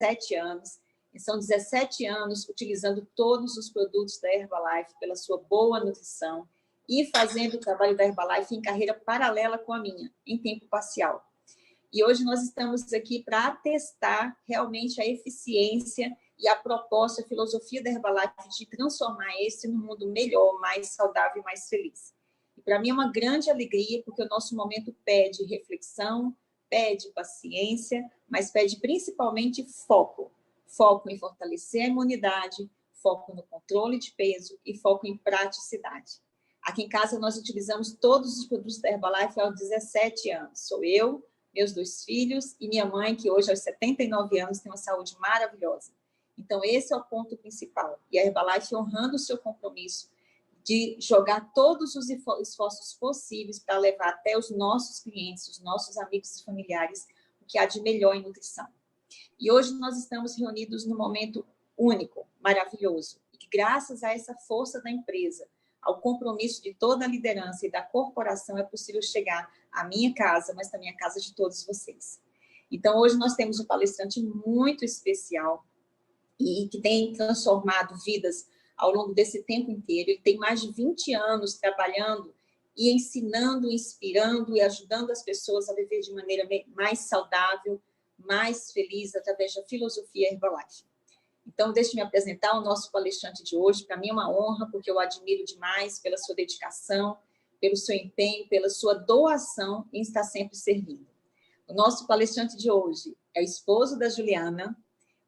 17 anos, e são 17 anos utilizando todos os produtos da Herbalife pela sua boa nutrição e fazendo o trabalho da Herbalife em carreira paralela com a minha, em tempo parcial. E hoje nós estamos aqui para testar realmente a eficiência e a proposta, a filosofia da Herbalife de transformar esse num mundo melhor, mais saudável e mais feliz. E para mim é uma grande alegria, porque o nosso momento pede reflexão, pede paciência, mas pede principalmente foco. Foco em fortalecer a imunidade, foco no controle de peso e foco em praticidade. Aqui em casa nós utilizamos todos os produtos da Herbalife há 17 anos. Sou eu, meus 2 filhos e minha mãe, que hoje aos 79 anos tem uma saúde maravilhosa. Então esse é o ponto principal. E a Herbalife honrando o seu compromisso de jogar todos os esforços possíveis para levar até os nossos clientes, os nossos amigos e familiares, o que há de melhor em nutrição. E hoje nós estamos reunidos num momento único, maravilhoso, e que graças a essa força da empresa, ao compromisso de toda a liderança e da corporação, é possível chegar à minha casa, mas também à casa de todos vocês. Então, hoje nós temos um palestrante muito especial e que tem transformado vidas ao longo desse tempo inteiro. Ele tem mais de 20 anos trabalhando e ensinando, inspirando e ajudando as pessoas a viver de maneira mais saudável, mais feliz, através da filosofia Herbalife. Então, deixe-me apresentar o nosso palestrante de hoje. Para mim é uma honra, porque eu admiro demais pela sua dedicação, pelo seu empenho, pela sua doação em estar sempre servindo. O nosso palestrante de hoje é o esposo da Juliana,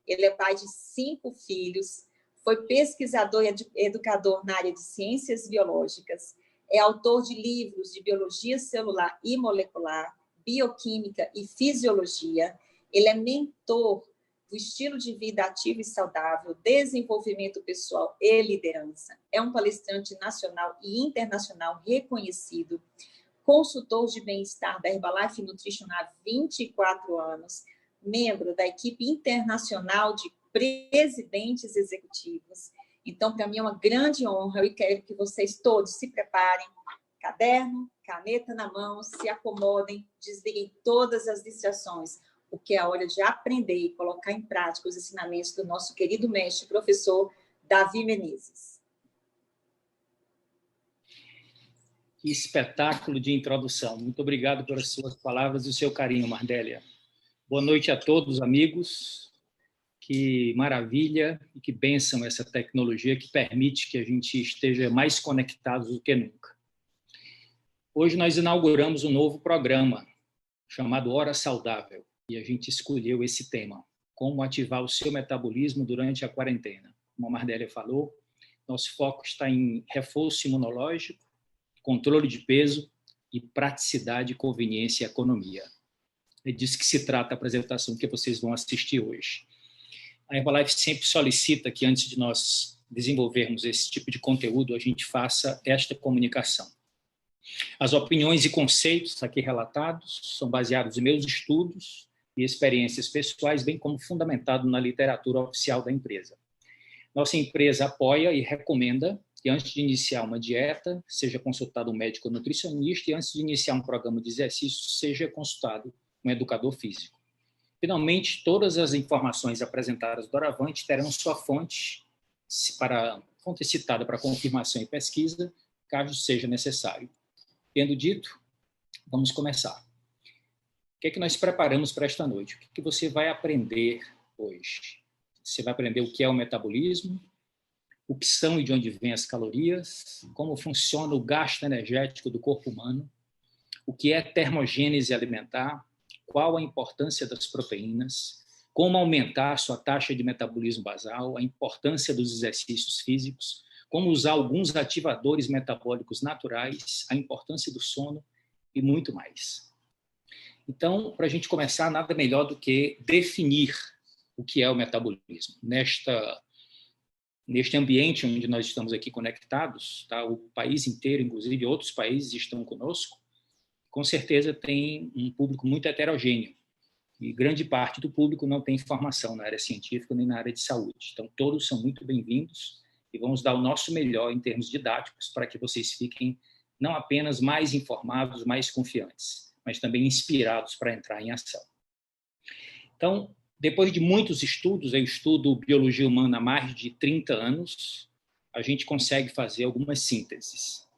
ele é pai de 5 filhos, foi pesquisador e educador na área de ciências biológicas, é autor de livros de biologia celular e molecular, bioquímica e fisiologia, ele é mentor do estilo de vida ativo e saudável, desenvolvimento pessoal e liderança. É um palestrante nacional e internacional reconhecido, consultor de bem-estar da Herbalife Nutrition há 24 anos, membro da equipe internacional de presidentes executivos. Então, para mim é uma grande honra e quero que vocês todos se preparem, caderno, caneta na mão, se acomodem, desliguem todas as distrações, porque é a hora de aprender e colocar em prática os ensinamentos do nosso querido mestre, professor Davi Menezes. Que espetáculo de introdução. Muito obrigado pelas suas palavras e o seu carinho, Mardélia. Boa noite a todos, amigos. Que maravilha e que bênção essa tecnologia que permite que a gente esteja mais conectados do que nunca. Hoje nós inauguramos um novo programa chamado Hora Saudável. E a gente escolheu esse tema, como ativar o seu metabolismo durante a quarentena. Como a Mardélia falou, nosso foco está em reforço imunológico, controle de peso e praticidade, conveniência e economia. É disso que se trata a apresentação que vocês vão assistir hoje. A Herbalife sempre solicita que antes de nós desenvolvermos esse tipo de conteúdo, a gente faça esta comunicação. As opiniões e conceitos aqui relatados são baseados em meus estudos e experiências pessoais, bem como fundamentado na literatura oficial da empresa. Nossa empresa apoia e recomenda que antes de iniciar uma dieta, seja consultado um médico nutricionista e antes de iniciar um programa de exercício, seja consultado um educador físico. Finalmente, todas as informações apresentadas doravante terão sua fonte citada para confirmação e pesquisa, caso seja necessário. Tendo dito, vamos começar. O que é que nós preparamos para esta noite? O que é que você vai aprender hoje? Você vai aprender o que é o metabolismo, o que são e de onde vêm as calorias, como funciona o gasto energético do corpo humano, o que é termogênese alimentar, qual a importância das proteínas, como aumentar a sua taxa de metabolismo basal, a importância dos exercícios físicos, como usar alguns ativadores metabólicos naturais, a importância do sono e muito mais. Então, para a gente começar, nada melhor do que definir o que é o metabolismo. Neste ambiente onde nós estamos aqui conectados, tá? O país inteiro, inclusive outros países estão conosco, com certeza tem um público muito heterogêneo. E grande parte do público não tem formação na área científica nem na área de saúde. Então, todos são muito bem-vindos e vamos dar o nosso melhor em termos didáticos para que vocês fiquem não apenas mais informados, mais confiantes, mas também inspirados para entrar em ação. Então, Depois de muitos estudos, eu estudo biologia humana há mais de 30 anos, a gente consegue fazer algumas sínteses.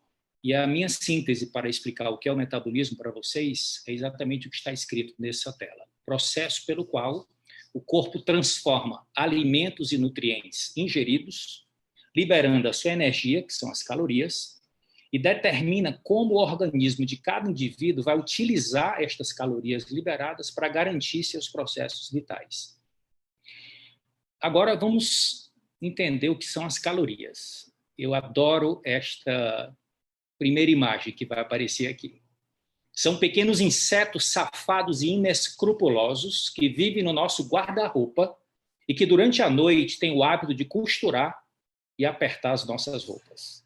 E a minha síntese para explicar o que é o metabolismo para vocês é exatamente o que está escrito nessa tela. Processo pelo qual o corpo transforma alimentos e nutrientes ingeridos, liberando a sua energia, que são as calorias, e determina como o organismo de cada indivíduo vai utilizar estas calorias liberadas para garantir seus processos vitais. Agora vamos entender o que são as calorias. Eu adoro esta primeira imagem que vai aparecer aqui. São pequenos insetos safados e inescrupulosos que vivem no nosso guarda-roupa e que durante a noite têm o hábito de costurar e apertar as nossas roupas.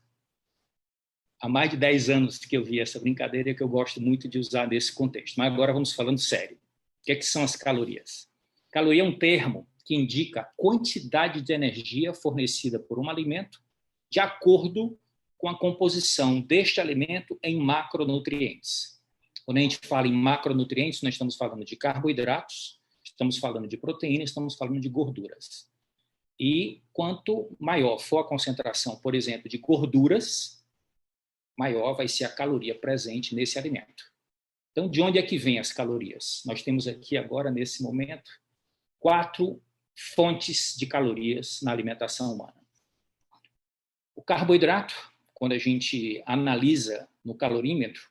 Há mais de 10 anos que eu vi essa brincadeira que eu gosto muito de usar nesse contexto. Mas agora vamos falando sério. O que são as calorias? Caloria é um termo que indica a quantidade de energia fornecida por um alimento de acordo com a composição deste alimento em macronutrientes. Quando a gente fala em macronutrientes, nós estamos falando de carboidratos, estamos falando de proteína, estamos falando de gorduras. E quanto maior for a concentração, por exemplo, de gorduras, maior vai ser a caloria presente nesse alimento. Então, de onde é que vêm as calorias? Nós temos aqui agora, nesse momento, 4 fontes de calorias na alimentação humana. O carboidrato, quando a gente analisa no calorímetro,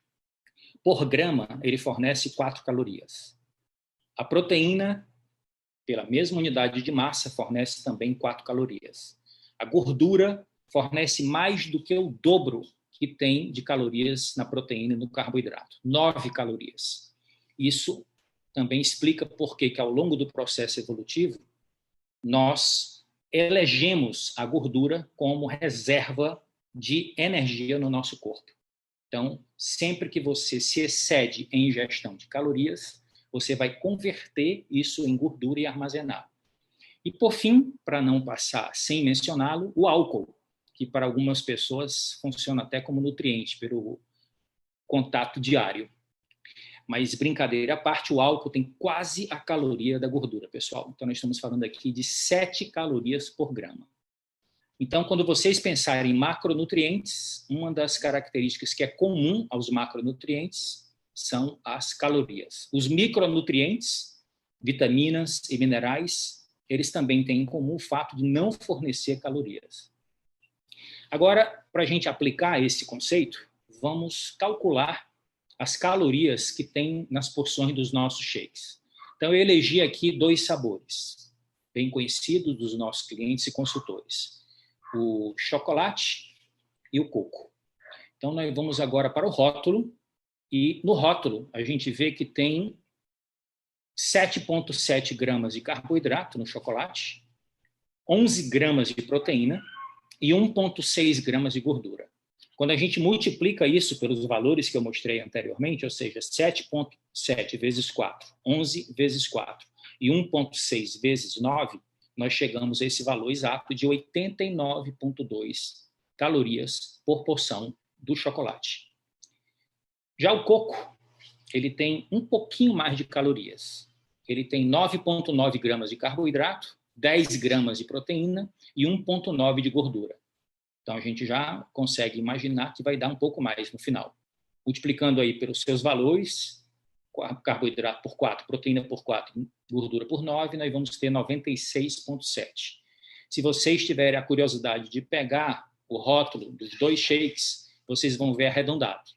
por grama, ele fornece 4 calorias. A proteína, pela mesma unidade de massa, fornece também 4 calorias. A gordura fornece mais do que o dobro que tem de calorias na proteína e no carboidrato, 9 calorias. Isso também explica por que ao longo do processo evolutivo nós elegemos a gordura como reserva de energia no nosso corpo. Então, sempre que você se excede em ingestão de calorias, você vai converter isso em gordura e armazenar. E, por fim, para não passar sem mencioná-lo, o álcool, que para algumas pessoas funciona até como nutriente pelo contato diário. Mas, brincadeira à parte, o álcool tem quase a caloria da gordura, pessoal. Então, nós estamos falando aqui de 7 calorias por grama. Então, quando vocês pensarem em macronutrientes, uma das características que é comum aos macronutrientes são as calorias. Os micronutrientes, vitaminas e minerais, eles também têm em comum o fato de não fornecer calorias. Agora, para a gente aplicar esse conceito, vamos calcular as calorias que tem nas porções dos nossos shakes. Então, eu elegi aqui 2 sabores, bem conhecidos dos nossos clientes e consultores: o chocolate e o coco. Então, nós vamos agora para o rótulo, e no rótulo a gente vê que tem 7,7 gramas de carboidrato no chocolate, 11 gramas de proteína e 1,6 gramas de gordura. Quando a gente multiplica isso pelos valores que eu mostrei anteriormente, ou seja, 7,7 vezes 4, 11 vezes 4 e 1,6 vezes 9, nós chegamos a esse valor exato de 89,2 calorias por porção do chocolate. Já o coco, ele tem um pouquinho mais de calorias. Ele tem 9,9 gramas de carboidrato, 10 gramas de proteína e 1,9 de gordura. Então, a gente já consegue imaginar que vai dar um pouco mais no final. Multiplicando aí pelos seus valores, carboidrato por 4, proteína por 4, gordura por 9, nós vamos ter 96,7. Se vocês tiverem a curiosidade de pegar o rótulo dos 2 shakes, vocês vão ver arredondado.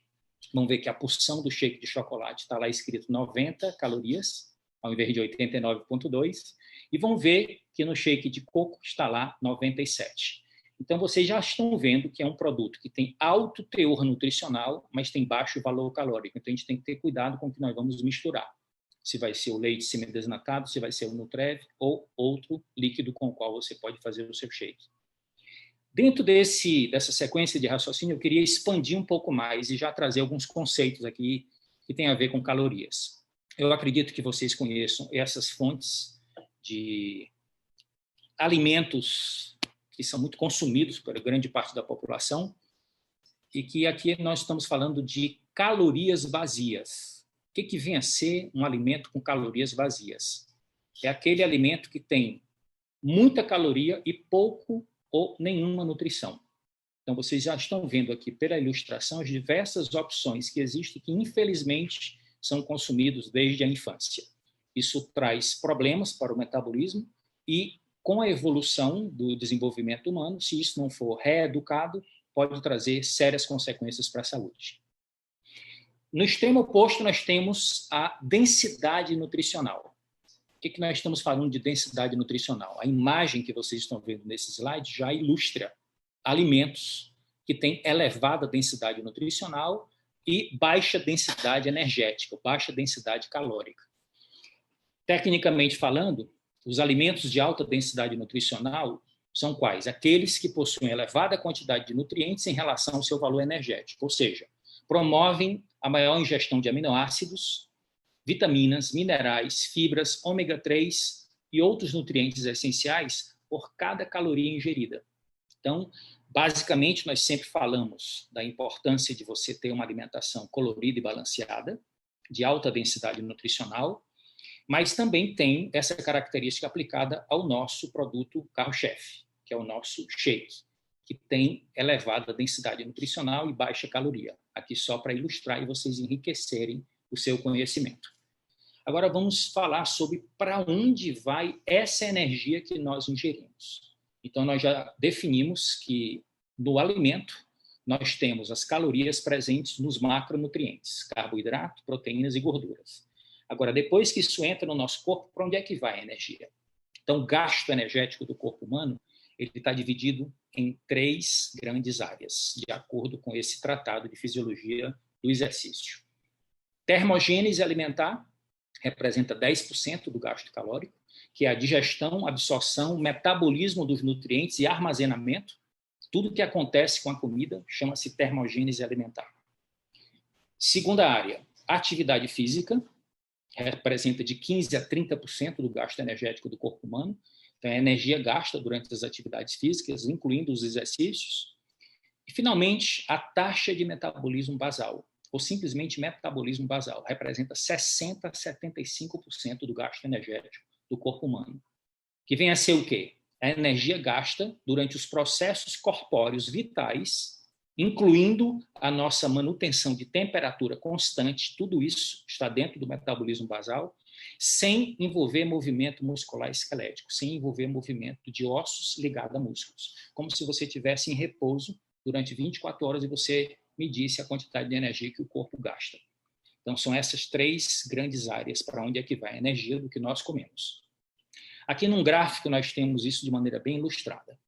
Vão ver que a porção do shake de chocolate está lá escrito 90 calorias, ao invés de 89,2, e vão ver que no shake de coco está lá 97. Então, vocês já estão vendo que é um produto que tem alto teor nutricional, mas tem baixo valor calórico. Então, a gente tem que ter cuidado com o que nós vamos misturar. Se vai ser o leite semidesnatado, se vai ser o Nutrev ou outro líquido com o qual você pode fazer o seu shake. Dentro dessa sequência de raciocínio, eu queria expandir um pouco mais e já trazer alguns conceitos aqui que têm a ver com calorias. Eu acredito que vocês conheçam essas fontes de alimentos que são muito consumidos por grande parte da população, e que aqui nós estamos falando de calorias vazias. O que vem a ser um alimento com calorias vazias? é aquele alimento que tem muita caloria e pouco ou nenhuma nutrição. Então, vocês já estão vendo aqui pela ilustração as diversas opções que existem que, infelizmente, são consumidos desde a infância. Isso traz problemas para o metabolismo e, com a evolução do desenvolvimento humano, se isso não for reeducado, pode trazer sérias consequências para a saúde. No extremo oposto, nós temos a densidade nutricional. O que nós estamos falando de densidade nutricional? A imagem que vocês estão vendo nesse slide já ilustra alimentos que têm elevada densidade nutricional e baixa densidade energética, baixa densidade calórica. Tecnicamente falando, os alimentos de alta densidade nutricional são quais? Aqueles que possuem elevada quantidade de nutrientes em relação ao seu valor energético, ou seja, promovem a maior ingestão de aminoácidos, vitaminas, minerais, fibras, ômega 3 e outros nutrientes essenciais por cada caloria ingerida. Então, basicamente, nós sempre falamos da importância de você ter uma alimentação colorida e balanceada, de alta densidade nutricional, mas também tem essa característica aplicada ao nosso produto carro-chefe, que é o nosso shake, que tem elevada densidade nutricional e baixa caloria. Aqui só para ilustrar e vocês enriquecerem o seu conhecimento. Agora vamos falar sobre para onde vai essa energia que nós ingerimos. Então, nós já definimos que no alimento nós temos as calorias presentes nos macronutrientes, carboidrato, proteínas e gorduras. Agora, depois que isso entra no nosso corpo, para onde é que vai a energia? Então, o gasto energético do corpo humano ele está dividido em 3 grandes áreas, de acordo com esse tratado de fisiologia do exercício. Termogênese alimentar representa 10% do gasto calórico, que é a digestão, absorção, metabolismo dos nutrientes e armazenamento. Tudo que acontece com a comida chama-se termogênese alimentar. Segunda área, atividade física, representa de 15% a 30% do gasto energético do corpo humano. Então, é a energia gasta durante as atividades físicas, incluindo os exercícios. E, finalmente, a taxa de metabolismo basal, ou simplesmente metabolismo basal, representa 60% a 75% do gasto energético do corpo humano. Que vem a ser o quê? A energia gasta durante os processos corpóreos vitais, incluindo a nossa manutenção de temperatura constante, tudo isso está dentro do metabolismo basal, sem envolver movimento muscular esquelético, sem envolver movimento de ossos ligado a músculos, como se você estivesse em repouso durante 24 horas e você medisse a quantidade de energia que o corpo gasta. Então, são essas 3 grandes áreas para onde é que vai a energia do que nós comemos. Aqui num gráfico nós temos isso de maneira bem ilustrada.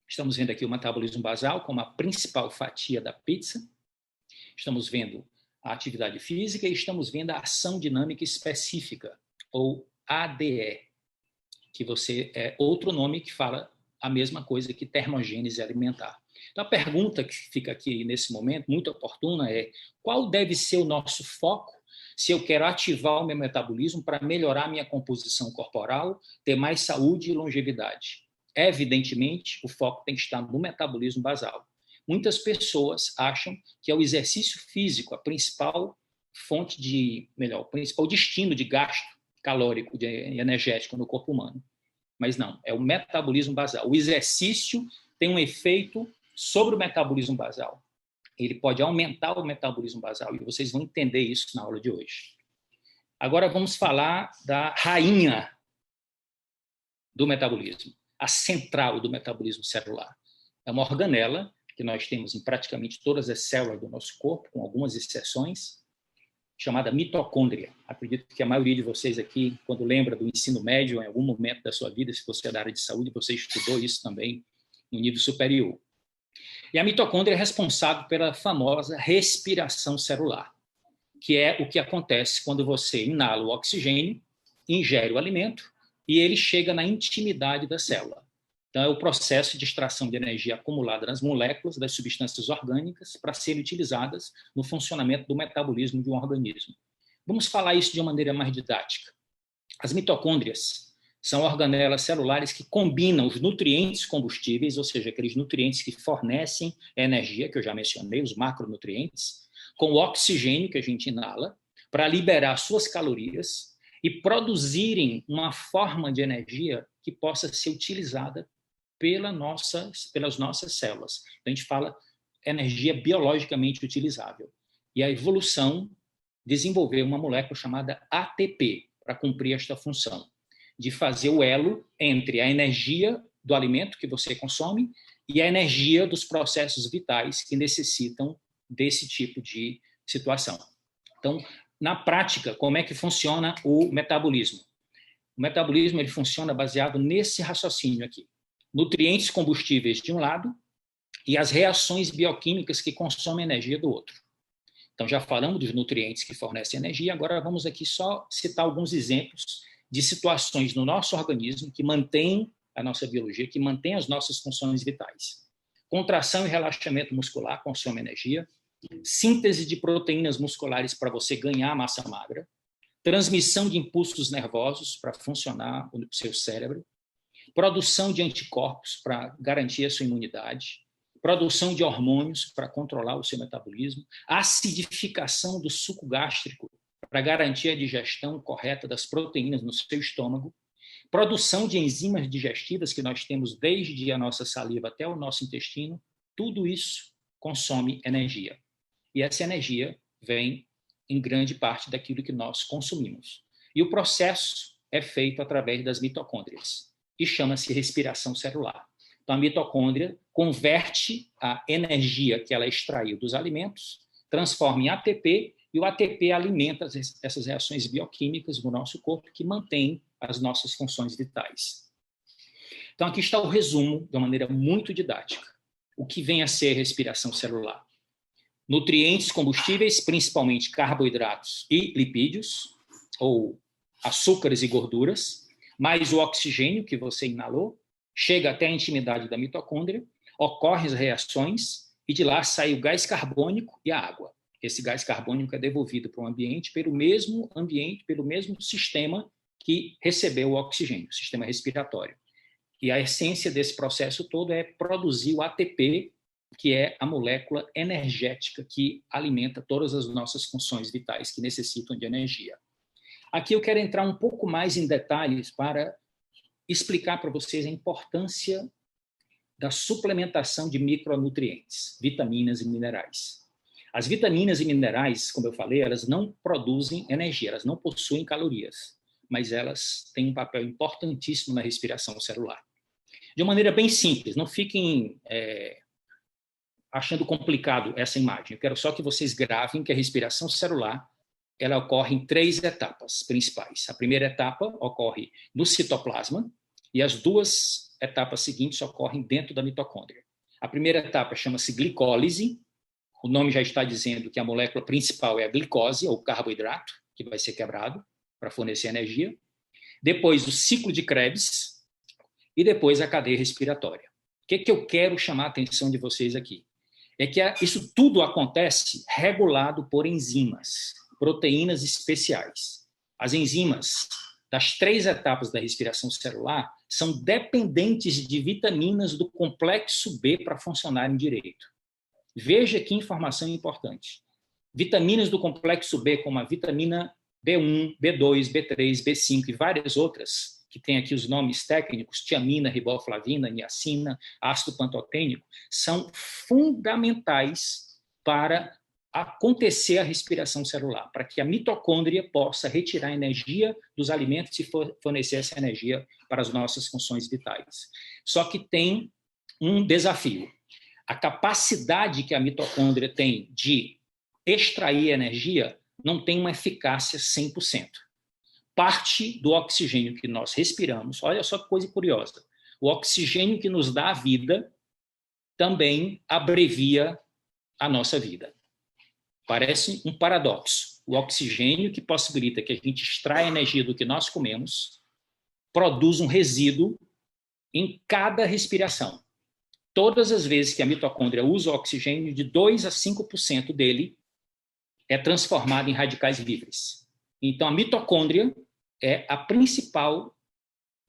Estamos vendo aqui o metabolismo basal como a principal fatia da pizza. Estamos vendo a atividade física e estamos vendo a ação dinâmica específica, ou ADE, que é outro nome que fala a mesma coisa que termogênese alimentar. Então, a pergunta que fica aqui nesse momento, muito oportuna, é qual deve ser o nosso foco se eu quero ativar o meu metabolismo para melhorar a minha composição corporal, ter mais saúde e longevidade? Evidentemente, o foco tem que estar no metabolismo basal. Muitas pessoas acham que é o exercício físico a principal fonte o principal destino de gasto calórico e energético no corpo humano. Mas não, é o metabolismo basal. O exercício tem um efeito sobre o metabolismo basal. Ele pode aumentar o metabolismo basal, e vocês vão entender isso na aula de hoje. Agora vamos falar da rainha do metabolismo, a central do metabolismo celular. É uma organela que nós temos em praticamente todas as células do nosso corpo, com algumas exceções, chamada mitocôndria. Acredito que a maioria de vocês aqui, quando lembra do ensino médio, em algum momento da sua vida, se você é da área de saúde, você estudou isso também no nível superior. E a mitocôndria é responsável pela famosa respiração celular, que é o que acontece quando você inala o oxigênio, ingere o alimento e ele chega na intimidade da célula. Então, é o processo de extração de energia acumulada nas moléculas das substâncias orgânicas para serem utilizadas no funcionamento do metabolismo de um organismo. Vamos falar isso de uma maneira mais didática. As mitocôndrias são organelas celulares que combinam os nutrientes combustíveis, ou seja, aqueles nutrientes que fornecem energia, que eu já mencionei, os macronutrientes, com o oxigênio que a gente inala, para liberar suas calorias e produzirem uma forma de energia que possa ser utilizada pelas nossas células. Então, a gente fala energia biologicamente utilizável. E a evolução desenvolveu uma molécula chamada ATP para cumprir esta função, de fazer o elo entre a energia do alimento que você consome e a energia dos processos vitais que necessitam desse tipo de situação. Então, na prática, como é que funciona o metabolismo? O metabolismo ele funciona baseado nesse raciocínio aqui. Nutrientes combustíveis de um lado e as reações bioquímicas que consomem energia do outro. Então, já falamos dos nutrientes que fornecem energia, agora vamos aqui só citar alguns exemplos de situações no nosso organismo que mantêm a nossa biologia, que mantêm as nossas funções vitais. Contração e relaxamento muscular consomem energia, síntese de proteínas musculares para você ganhar massa magra, transmissão de impulsos nervosos para funcionar o seu cérebro, produção de anticorpos para garantir a sua imunidade, produção de hormônios para controlar o seu metabolismo, acidificação do suco gástrico para garantir a digestão correta das proteínas no seu estômago, produção de enzimas digestivas que nós temos desde a nossa saliva até o nosso intestino, tudo isso consome energia. E essa energia vem em grande parte daquilo que nós consumimos. E o processo é feito através das mitocôndrias e chama-se respiração celular. Então, a mitocôndria converte a energia que ela extraiu dos alimentos, transforma em ATP, e o ATP alimenta essas reações bioquímicas no nosso corpo que mantêm as nossas funções vitais. Então, aqui está o resumo, de uma maneira muito didática. O que vem a ser respiração celular? Nutrientes combustíveis, principalmente carboidratos e lipídios, ou açúcares e gorduras, mais o oxigênio que você inalou, chega até a intimidade da mitocôndria, ocorrem as reações e de lá sai o gás carbônico e a água. Esse gás carbônico é devolvido para o ambiente, pelo mesmo sistema que recebeu o oxigênio, o sistema respiratório. E a essência desse processo todo é produzir o ATP, que é a molécula energética que alimenta todas as nossas funções vitais que necessitam de energia. Aqui eu quero entrar um pouco mais em detalhes para explicar para vocês a importância da suplementação de micronutrientes, vitaminas e minerais. As vitaminas e minerais, como eu falei, elas não produzem energia, elas não possuem calorias, mas elas têm um papel importantíssimo na respiração celular. De uma maneira bem simples, não fiquem achando complicado essa imagem. Eu quero só que vocês gravem que a respiração celular ela ocorre em 3 etapas principais. A primeira etapa ocorre no citoplasma e as 2 etapas seguintes ocorrem dentro da mitocôndria. A primeira etapa chama-se glicólise. O nome já está dizendo que a molécula principal é a glicose, ou carboidrato, que vai ser quebrado para fornecer energia. Depois, o ciclo de Krebs e depois a cadeia respiratória. O que eu quero chamar a atenção de vocês aqui? É que isso tudo acontece regulado por enzimas, proteínas especiais. As enzimas das 3 etapas da respiração celular são dependentes de vitaminas do complexo B para funcionarem direito. Veja que informação importante. Vitaminas do complexo B, como a vitamina B1, B2, B3, B5 e várias outras, que tem aqui os nomes técnicos, tiamina, riboflavina, niacina, ácido pantotênico, são fundamentais para acontecer a respiração celular, para que a mitocôndria possa retirar energia dos alimentos e fornecer essa energia para as nossas funções vitais. Só que tem um desafio. A capacidade que a mitocôndria tem de extrair energia não tem uma eficácia 100%. Parte do oxigênio que nós respiramos, olha só que coisa curiosa, o oxigênio que nos dá a vida também abrevia a nossa vida. Parece um paradoxo. O oxigênio que possibilita que a gente extraia energia do que nós comemos produz um resíduo em cada respiração. Todas as vezes que a mitocôndria usa o oxigênio, de 2 a 5% dele é transformado em radicais livres. Então, a mitocôndria é a principal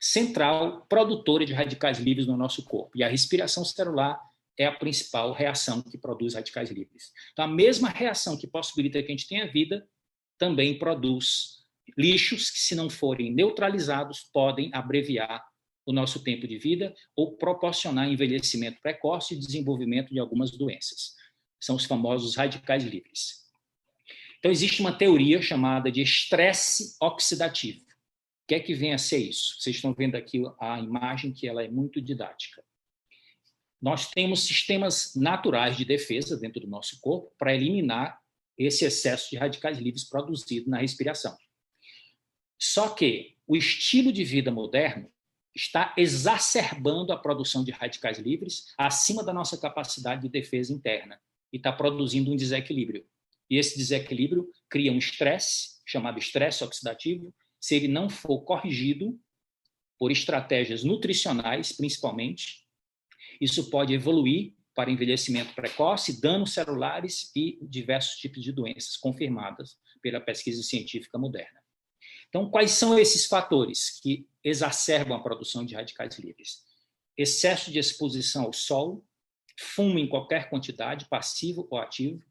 central produtora de radicais livres no nosso corpo. E a respiração celular é a principal reação que produz radicais livres. Então, a mesma reação que possibilita que a gente tenha vida também produz lixos que, se não forem neutralizados, podem abreviar o nosso tempo de vida ou proporcionar envelhecimento precoce e desenvolvimento de algumas doenças. São os famosos radicais livres. Então, existe uma teoria chamada de estresse oxidativo. O que é que vem a ser isso? Vocês estão vendo aqui a imagem, que ela é muito didática. Nós temos sistemas naturais de defesa dentro do nosso corpo para eliminar esse excesso de radicais livres produzido na respiração. Só que o estilo de vida moderno está exacerbando a produção de radicais livres acima da nossa capacidade de defesa interna e está produzindo um desequilíbrio. E esse desequilíbrio cria um estresse, chamado estresse oxidativo. Se ele não for corrigido por estratégias nutricionais, principalmente, isso pode evoluir para envelhecimento precoce, danos celulares e diversos tipos de doenças confirmadas pela pesquisa científica moderna. Então, quais são esses fatores que exacerbam a produção de radicais livres? Excesso de exposição ao sol, fumo em qualquer quantidade, passivo ou ativo,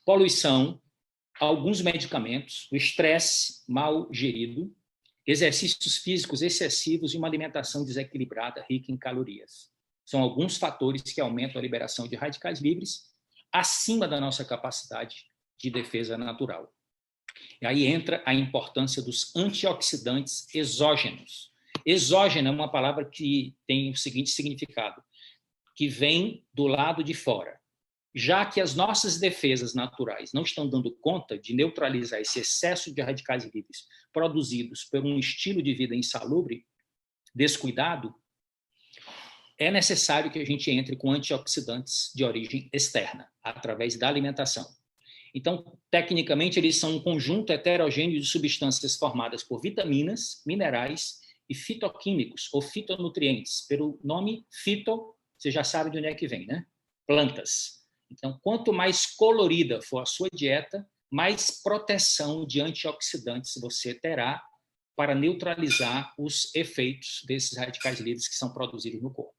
poluição, alguns medicamentos, o estresse mal gerido, exercícios físicos excessivos e uma alimentação desequilibrada, rica em calorias. São alguns fatores que aumentam a liberação de radicais livres acima da nossa capacidade de defesa natural. E aí entra a importância dos antioxidantes exógenos. Exógeno é uma palavra que tem o seguinte significado, que vem do lado de fora. Já que as nossas defesas naturais não estão dando conta de neutralizar esse excesso de radicais livres produzidos por um estilo de vida insalubre, descuidado, é necessário que a gente entre com antioxidantes de origem externa, através da alimentação. Então, tecnicamente, eles são um conjunto heterogêneo de substâncias formadas por vitaminas, minerais e fitoquímicos, ou fitonutrientes. Pelo nome fito, você já sabe de onde é que vem, né? Plantas. Então, quanto mais colorida for a sua dieta, mais proteção de antioxidantes você terá para neutralizar os efeitos desses radicais livres que são produzidos no corpo.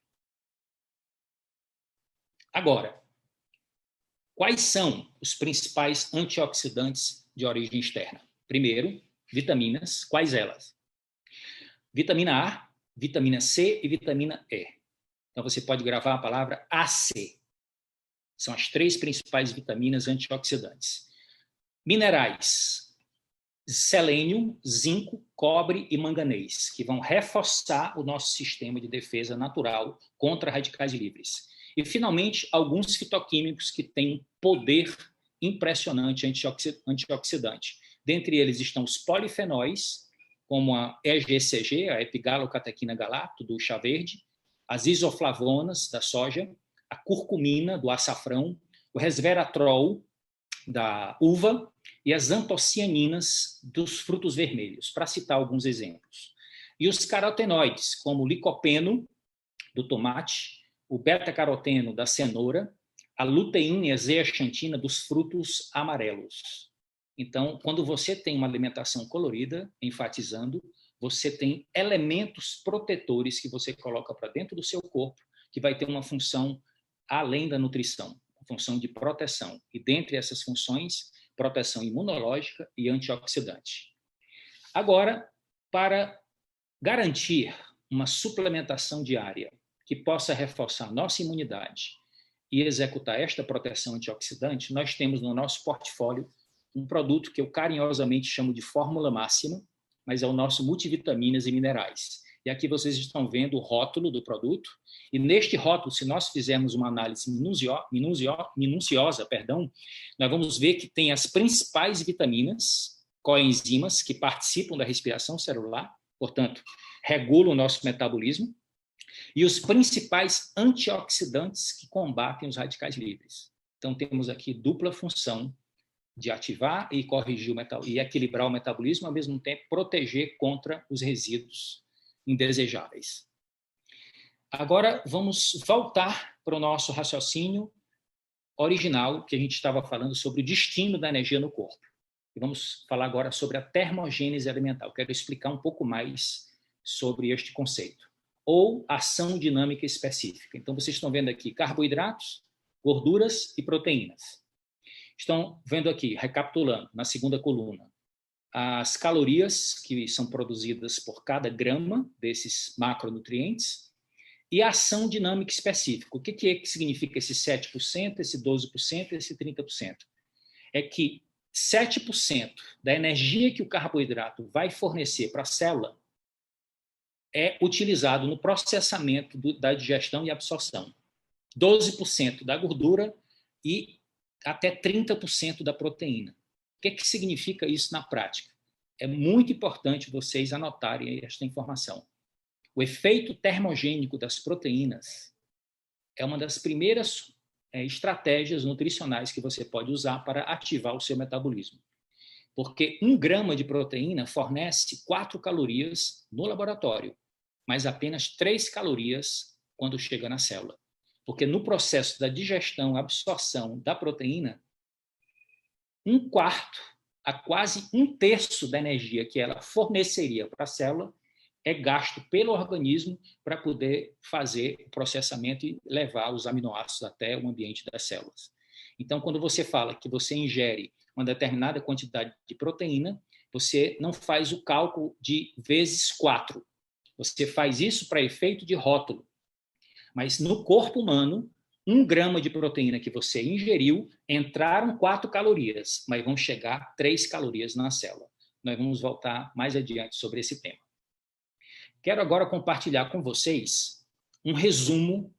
Agora, quais são os principais antioxidantes de origem externa? Primeiro, vitaminas. Quais elas? Vitamina A, vitamina C e vitamina E. Então, você pode gravar a palavra AC. São as 3 principais vitaminas antioxidantes. Minerais: selênio, zinco, cobre e manganês, que vão reforçar o nosso sistema de defesa natural contra radicais livres. E, finalmente, alguns fitoquímicos que têm um poder impressionante antioxidante. Dentre eles estão os polifenóis, como a EGCG, a epigalocatequina galato, do chá verde, as isoflavonas, da soja, a curcumina, do açafrão, o resveratrol, da uva, e as antocianinas, dos frutos vermelhos, para citar alguns exemplos. E os carotenoides, como o licopeno, do tomate, o beta-caroteno, da cenoura, a luteína e a zeaxantina, dos frutos amarelos. Então, quando você tem uma alimentação colorida, enfatizando, você tem elementos protetores que você coloca para dentro do seu corpo, que vai ter uma função além da nutrição, função de proteção. E dentre essas funções, proteção imunológica e antioxidante. Agora, para garantir uma suplementação diária que possa reforçar nossa imunidade e executar esta proteção antioxidante, nós temos no nosso portfólio um produto que eu carinhosamente chamo de fórmula máxima, mas é o nosso multivitaminas e minerais. E aqui vocês estão vendo o rótulo do produto, e neste rótulo, se nós fizermos uma análise minuciosa, nós vamos ver que tem as principais vitaminas, coenzimas, que participam da respiração celular, portanto, regulam o nosso metabolismo, e os principais antioxidantes que combatem os radicais livres. Então, temos aqui dupla função de ativar e corrigir e equilibrar o metabolismo, ao mesmo tempo proteger contra os resíduos indesejáveis. Agora, vamos voltar para o nosso raciocínio original, que a gente estava falando sobre o destino da energia no corpo. E vamos falar agora sobre a termogênese alimentar. Eu quero explicar um pouco mais sobre este conceito. Ou ação dinâmica específica. Então, vocês estão vendo aqui carboidratos, gorduras e proteínas. Estão vendo aqui, recapitulando, na segunda coluna, as calorias que são produzidas por cada grama desses macronutrientes e a ação dinâmica específica. O que é que significa esse 7%, esse 12%, esse 30%? É que 7% da energia que o carboidrato vai fornecer para a célula é utilizado no processamento da digestão e absorção. 12% da gordura e até 30% da proteína. O que significa isso na prática? É muito importante vocês anotarem esta informação. O efeito termogênico das proteínas é uma das primeiras estratégias nutricionais que você pode usar para ativar o seu metabolismo. Porque 1 grama de proteína fornece 4 calorias no laboratório, mas apenas 3 calorias quando chega na célula. Porque no processo da digestão, absorção da proteína, 1/4 a quase 1/3 da energia que ela forneceria para a célula é gasto pelo organismo para poder fazer o processamento e levar os aminoácidos até o ambiente das células. Então, quando você fala que você ingere uma determinada quantidade de proteína, você não faz o cálculo de vezes 4. Você faz isso para efeito de rótulo. Mas no corpo humano, 1 grama de proteína que você ingeriu, entraram 4 calorias, mas vão chegar 3 calorias na célula. Nós vamos voltar mais adiante sobre esse tema. Quero agora compartilhar com vocês um resumo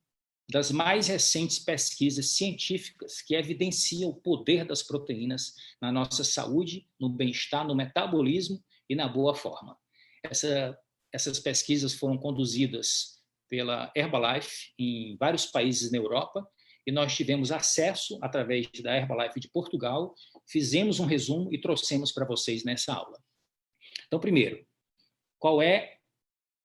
das mais recentes pesquisas científicas que evidenciam o poder das proteínas na nossa saúde, no bem-estar, no metabolismo e na boa forma. Essas pesquisas foram conduzidas pela Herbalife em vários países na Europa e nós tivemos acesso através da Herbalife de Portugal, fizemos um resumo e trouxemos para vocês nessa aula. Então, primeiro, qual é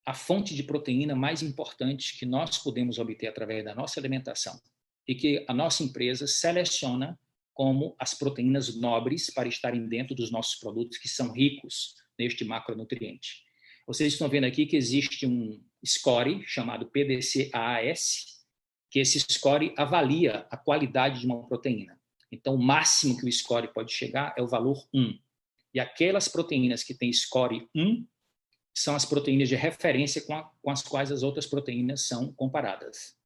a fonte de proteína mais importante que nós podemos obter através da nossa alimentação e que a nossa empresa seleciona como as proteínas nobres para estarem dentro dos nossos produtos que são ricos neste macronutriente? Vocês estão vendo aqui que existe um score chamado PDCAAS, que esse score avalia a qualidade de uma proteína. Então, o máximo que o score pode chegar é o valor 1. E aquelas proteínas que têm score 1 são as proteínas de referência com as quais as outras proteínas são comparadas.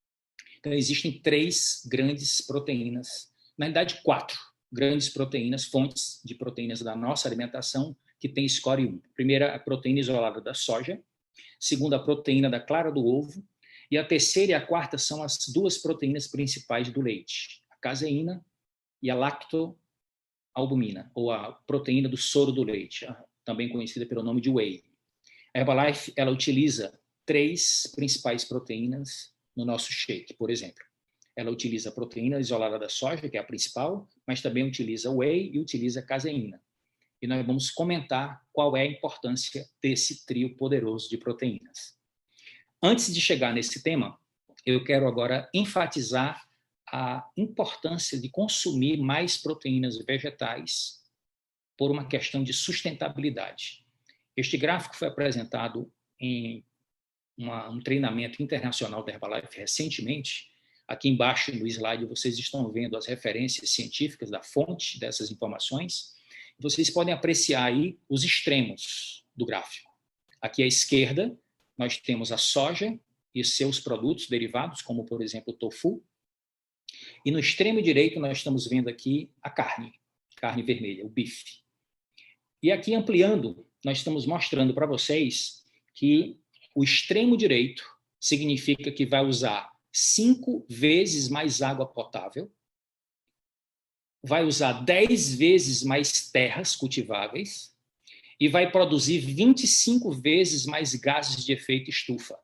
Então, existem 3 grandes proteínas, na verdade 4 grandes proteínas, fontes de proteínas da nossa alimentação que tem score 1. A primeira, a proteína isolada da soja. Segunda, a proteína da clara do ovo. E a terceira e a quarta são as 2 proteínas principais do leite, a caseína e a lactoalbumina, ou a proteína do soro do leite, também conhecida pelo nome de whey. A Herbalife, ela utiliza 3 principais proteínas no nosso shake, por exemplo. Ela utiliza a proteína isolada da soja, que é a principal, mas também utiliza whey e utiliza caseína. E nós vamos comentar qual é a importância desse trio poderoso de proteínas. Antes de chegar nesse tema, eu quero agora enfatizar a importância de consumir mais proteínas vegetais por uma questão de sustentabilidade. Este gráfico foi apresentado em um treinamento internacional da Herbalife recentemente. Aqui embaixo no slide vocês estão vendo as referências científicas da fonte dessas informações. Vocês podem apreciar aí os extremos do gráfico. Aqui à esquerda, nós temos a soja e seus produtos derivados, como, por exemplo, o tofu. E no extremo direito, nós estamos vendo aqui a carne vermelha, o bife. E aqui, ampliando, nós estamos mostrando para vocês que o extremo direito significa que vai usar 5 vezes mais água potável, vai usar 10 vezes mais terras cultiváveis e vai produzir 25 vezes mais gases de efeito estufa.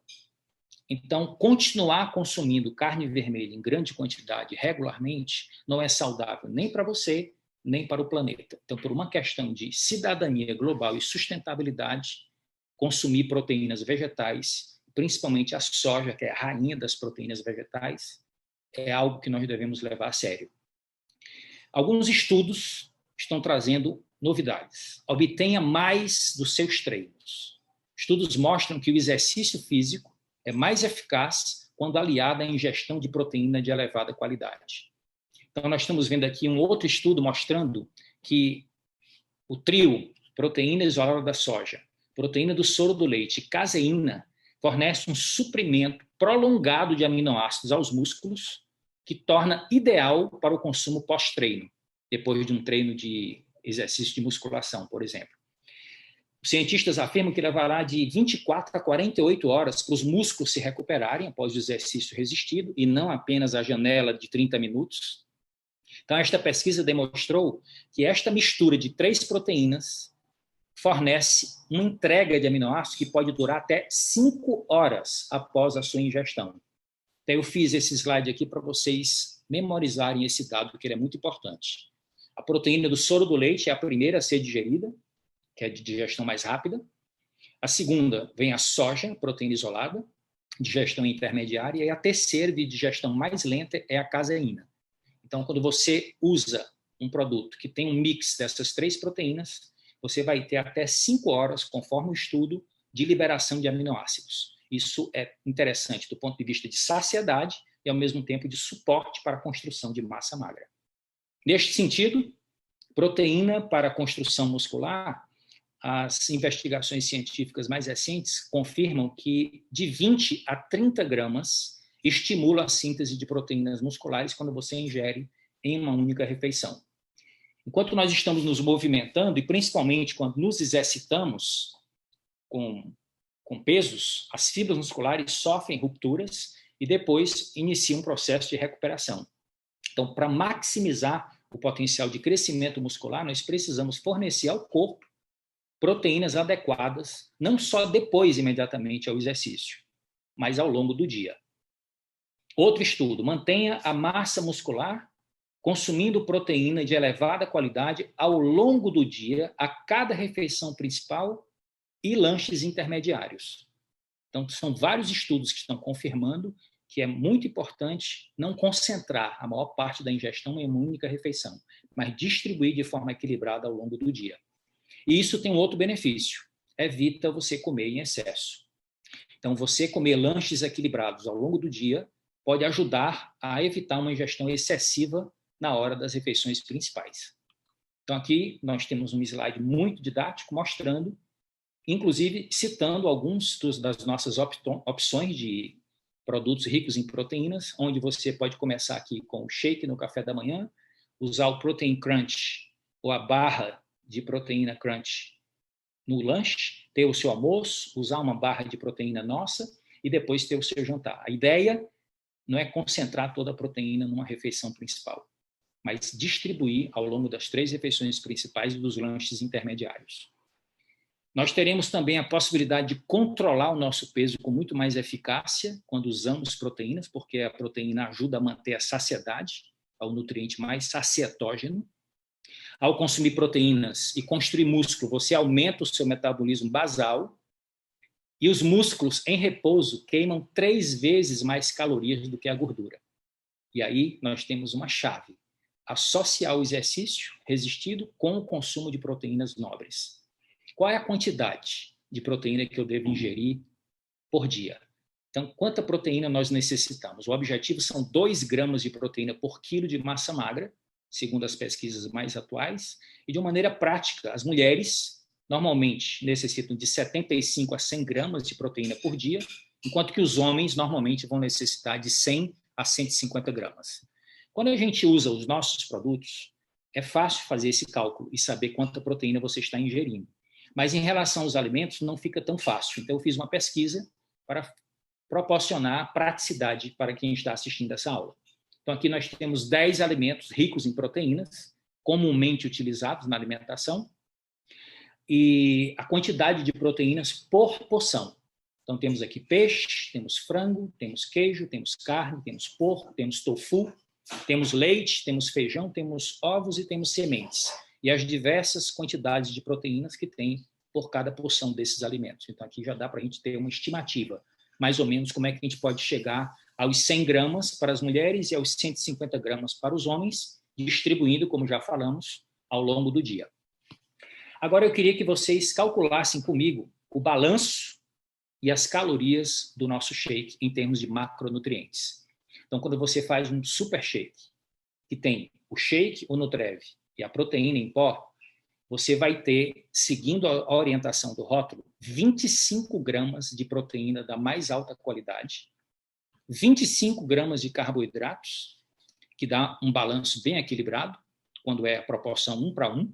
Então, continuar consumindo carne vermelha em grande quantidade regularmente não é saudável nem para você, nem para o planeta. Então, por uma questão de cidadania global e sustentabilidade, consumir proteínas vegetais, principalmente a soja, que é a rainha das proteínas vegetais, é algo que nós devemos levar a sério. Alguns estudos estão trazendo novidades. Obtenha mais dos seus treinos. Estudos mostram que o exercício físico é mais eficaz quando aliado à ingestão de proteína de elevada qualidade. Então, nós estamos vendo aqui um outro estudo mostrando que o trio proteína isolada da soja, proteína do soro do leite e caseína fornece um suprimento prolongado de aminoácidos aos músculos que torna ideal para o consumo pós-treino, depois de um treino de exercício de musculação, por exemplo. Os cientistas afirmam que levará de 24 a 48 horas para os músculos se recuperarem após o exercício resistido e não apenas a janela de 30 minutos. Então, esta pesquisa demonstrou que esta mistura de 3 proteínas fornece uma entrega de aminoácidos que pode durar até 5 horas após a sua ingestão. Então, eu fiz esse slide aqui para vocês memorizarem esse dado, que ele é muito importante. A proteína do soro do leite é a primeira a ser digerida, que é de digestão mais rápida. A segunda vem a soja, proteína isolada, digestão intermediária. E a terceira, de digestão mais lenta, é a caseína. Então, quando você usa um produto que tem um mix dessas 3 proteínas, você vai ter até 5 horas, conforme o estudo, de liberação de aminoácidos. Isso é interessante do ponto de vista de saciedade e, ao mesmo tempo, de suporte para a construção de massa magra. Neste sentido, proteína para a construção muscular, as investigações científicas mais recentes confirmam que de 20 a 30 gramas estimula a síntese de proteínas musculares quando você ingere em uma única refeição. Enquanto nós estamos nos movimentando, e principalmente quando nos exercitamos com pesos, as fibras musculares sofrem rupturas e depois iniciam um processo de recuperação. Então, para maximizar o potencial de crescimento muscular, nós precisamos fornecer ao corpo proteínas adequadas, não só depois, imediatamente, ao exercício, mas ao longo do dia. Outro estudo, mantenha a massa muscular consumindo proteína de elevada qualidade ao longo do dia, a cada refeição principal e lanches intermediários. Então, são vários estudos que estão confirmando que é muito importante não concentrar a maior parte da ingestão em uma única refeição, mas distribuir de forma equilibrada ao longo do dia. E isso tem um outro benefício, evita você comer em excesso. Então, você comer lanches equilibrados ao longo do dia pode ajudar a evitar uma ingestão excessiva na hora das refeições principais. Então, aqui nós temos um slide muito didático mostrando, inclusive citando alguns das nossas opções de produtos ricos em proteínas, onde você pode começar aqui com o shake no café da manhã, usar o Protein Crunch ou a barra de proteína Crunch no lanche, ter o seu almoço, usar uma barra de proteína nossa e depois ter o seu jantar. A ideia não é concentrar toda a proteína numa refeição principal, mas distribuir ao longo das 3 refeições principais e dos lanches intermediários. Nós teremos também a possibilidade de controlar o nosso peso com muito mais eficácia quando usamos proteínas, porque a proteína ajuda a manter a saciedade, é o nutriente mais sacietógeno. Ao consumir proteínas e construir músculo, você aumenta o seu metabolismo basal e os músculos em repouso queimam 3 vezes mais calorias do que a gordura. E aí nós temos uma chave: associar o exercício resistido com o consumo de proteínas nobres. Qual é a quantidade de proteína que eu devo ingerir por dia? Então, quanta proteína nós necessitamos? O objetivo são 2 gramas de proteína por quilo de massa magra, segundo as pesquisas mais atuais, e de uma maneira prática, as mulheres normalmente necessitam de 75 a 100 gramas de proteína por dia, enquanto que os homens normalmente vão necessitar de 100 a 150 gramas. Quando a gente usa os nossos produtos, é fácil fazer esse cálculo e saber quanta proteína você está ingerindo. Mas em relação aos alimentos, não fica tão fácil. Então, eu fiz uma pesquisa para proporcionar praticidade para quem está assistindo essa aula. Então, aqui nós temos 10 alimentos ricos em proteínas, comumente utilizados na alimentação, e a quantidade de proteínas por porção. Então, temos aqui peixe, temos frango, temos queijo, temos carne, temos porco, temos tofu, temos leite, temos feijão, temos ovos e temos sementes. E as diversas quantidades de proteínas que tem por cada porção desses alimentos. Então, aqui já dá para a gente ter uma estimativa, mais ou menos, como é que a gente pode chegar aos 100 gramas para as mulheres e aos 150 gramas para os homens, distribuindo, como já falamos, ao longo do dia. Agora, eu queria que vocês calculassem comigo o balanço e as calorias do nosso shake em termos de macronutrientes. Então, quando você faz um super shake, que tem o shake, o Nutrev e a proteína em pó, você vai ter, seguindo a orientação do rótulo, 25 gramas de proteína da mais alta qualidade, 25 gramas de carboidratos, que dá um balanço bem equilibrado, quando é a proporção 1:1,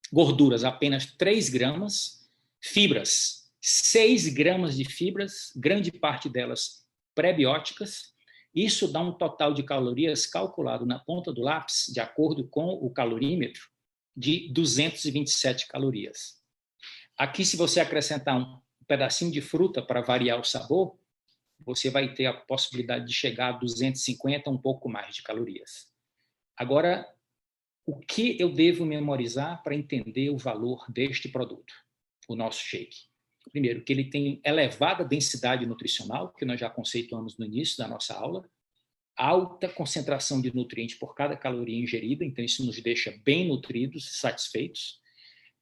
gorduras apenas 3 gramas, fibras, 6 gramas de fibras, grande parte delas prebióticas. Isso dá um total de calorias calculado na ponta do lápis, de acordo com o calorímetro, de 227 calorias. Aqui, se você acrescentar um pedacinho de fruta para variar o sabor, você vai ter a possibilidade de chegar a 250, um pouco mais de calorias. Agora, o que eu devo memorizar para entender o valor deste produto, o nosso shake? Primeiro, que ele tem elevada densidade nutricional, que nós já conceituamos no início da nossa aula, alta concentração de nutrientes por cada caloria ingerida, então isso nos deixa bem nutridos e satisfeitos.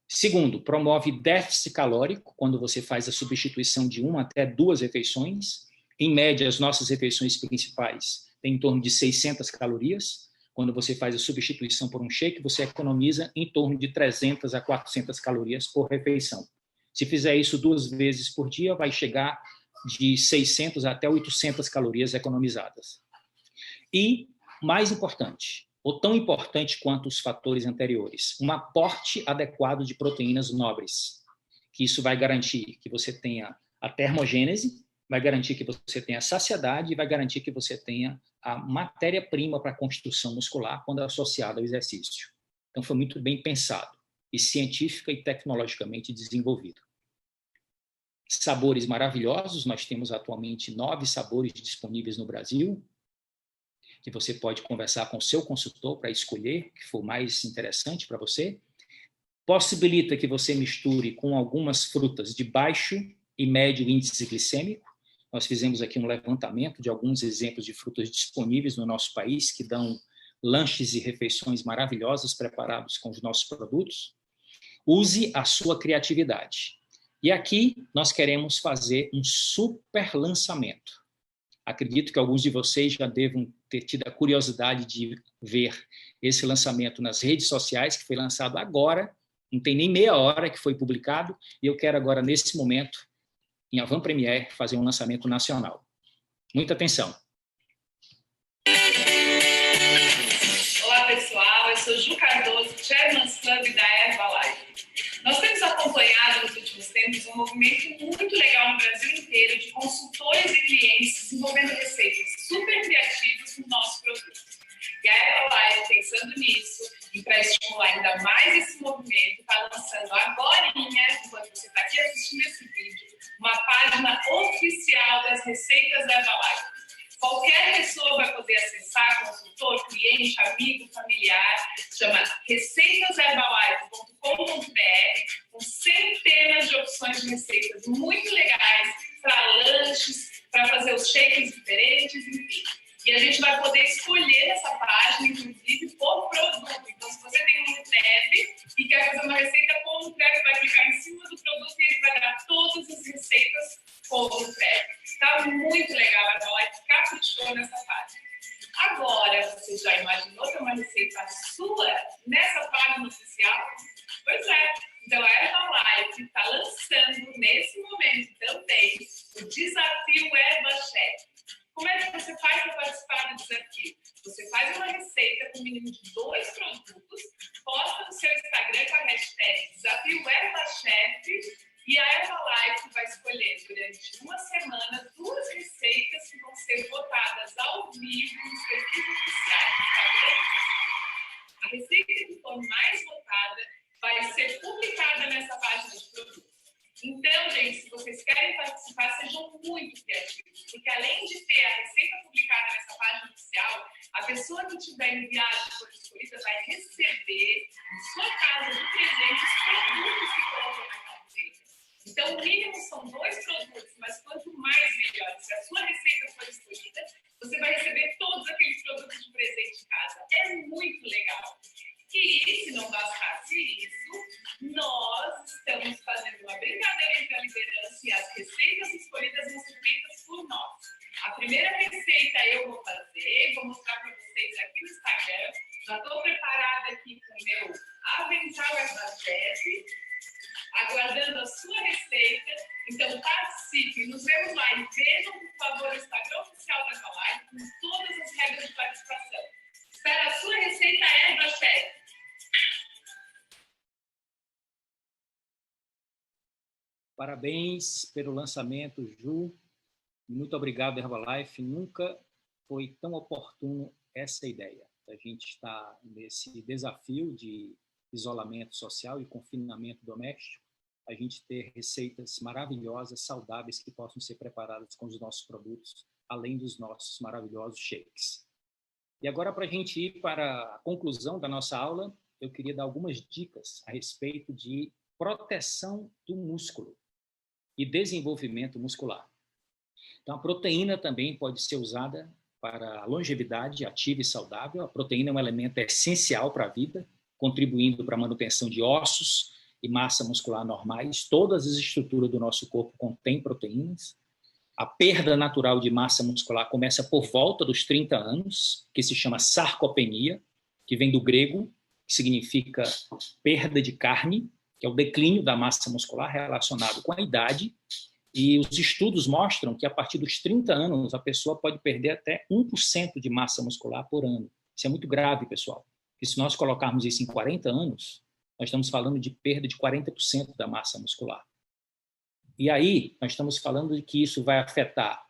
Segundo, promove déficit calórico, quando você faz a substituição de 1 até 2 refeições. Em média, as nossas refeições principais têm em torno de 600 calorias. Quando você faz a substituição por um shake, você economiza em torno de 300 a 400 calorias por refeição. Se fizer isso 2 vezes por dia, vai chegar de 600 até 800 calorias economizadas. E, mais importante, ou tão importante quanto os fatores anteriores, um aporte adequado de proteínas nobres, que isso vai garantir que você tenha a termogênese, vai garantir que você tenha a saciedade e vai garantir que você tenha a matéria-prima para a construção muscular quando associada ao exercício. Então, foi muito bem pensado e científica e tecnologicamente desenvolvido. Sabores maravilhosos, nós temos atualmente 9 sabores disponíveis no Brasil, que você pode conversar com o seu consultor para escolher o que for mais interessante para você. Possibilita que você misture com algumas frutas de baixo e médio índice glicêmico. Nós fizemos aqui um levantamento de alguns exemplos de frutas disponíveis no nosso país que dão lanches e refeições maravilhosas preparados com os nossos produtos. Use a sua criatividade. E aqui nós queremos fazer um super lançamento. Acredito que alguns de vocês já devam ter tido a curiosidade de ver esse lançamento nas redes sociais, que foi lançado agora, não tem nem meia hora que foi publicado, e eu quero agora, nesse momento, em avant-première, fazer um lançamento nacional. Muita atenção. Olá, pessoal. Eu sou Ju Cardoso, Chairman's Club da Herbalife. Nós temos acompanhado nos últimos tempos um movimento muito legal no Brasil inteiro de consultores e clientes desenvolvendo receitas super criativas no nosso produto. E a Herbalife, pensando nisso e para estimular ainda mais esse movimento, está lançando agora, enquanto você está aqui assistindo esse vídeo, uma página oficial das receitas da Herbalife. Qualquer pessoa vai poder acessar, consultor, cliente, amigo, familiar, chama receitasherbalife.com.br, com centenas de opções de receitas muito legais para lanches, para fazer os shakes diferentes, enfim. E a gente vai poder escolher nessa página, inclusive, por produto. Então, se você tem um Nutreb e quer fazer uma receita com o Nutreb, vai clicar em cima do produto e ele vai dar todas as receitas com o Nutreb. Está muito legal, a Herbalife caprichou nessa página. Agora, você já imaginou ter uma receita sua nessa página oficial? Pois é. Então, a Herbalife está lançando, nesse momento também, o Desafio HerbaChef. Como é que você faz para participar do desafio? Você faz uma receita com o mínimo de 2 produtos, posta no seu Instagram com a hashtag Desafio HerbaChef e a Herbalife vai escolher durante uma semana 2 receitas que vão ser votadas ao vivo nos perfis oficiais do Instagram. A receita que for mais votada vai ser publicada nessa página de produtos. Então, gente, se vocês querem participar, sejam muito criativos, porque além de ter a receita publicada nessa página oficial, a pessoa que tiver enviado por escolhida vai receber em sua casa de presente os produtos que colocam naquela receita. Então, o mínimo são 2 produtos, mas quanto mais melhor. Se a sua receita for escolhida, você vai receber todos aqueles produtos de presente em casa. É muito legal. E, se não bastasse isso, nós estamos fazendo uma brincadeira entre a liderança e as receitas escolhidas vão ser feitas por nós. A primeira receita eu vou fazer, vou mostrar para vocês aqui no Instagram. Já estou preparada aqui com o meu avental herbacé. Parabéns pelo lançamento, Ju. Muito obrigado, Herbalife. Nunca foi tão oportuno essa ideia. A gente está nesse desafio de isolamento social e confinamento doméstico, a gente ter receitas maravilhosas, saudáveis, que possam ser preparadas com os nossos produtos, além dos nossos maravilhosos shakes. E agora, para a gente ir para a conclusão da nossa aula, eu queria dar algumas dicas a respeito de proteção do músculo e desenvolvimento muscular. Então, a proteína também pode ser usada para a longevidade ativa e saudável. A proteína é um elemento essencial para a vida, contribuindo para a manutenção de ossos e massa muscular normais. Todas as estruturas do nosso corpo contêm proteínas. A perda natural de massa muscular começa por volta dos 30 anos, que se chama sarcopenia, que vem do grego, que significa perda de carne, que é o declínio da massa muscular relacionado com a idade. E os estudos mostram que a partir dos 30 anos a pessoa pode perder até 1% de massa muscular por ano. Isso é muito grave, pessoal. Porque se nós colocarmos isso em 40 anos, nós estamos falando de perda de 40% da massa muscular. E aí, nós estamos falando de que isso vai afetar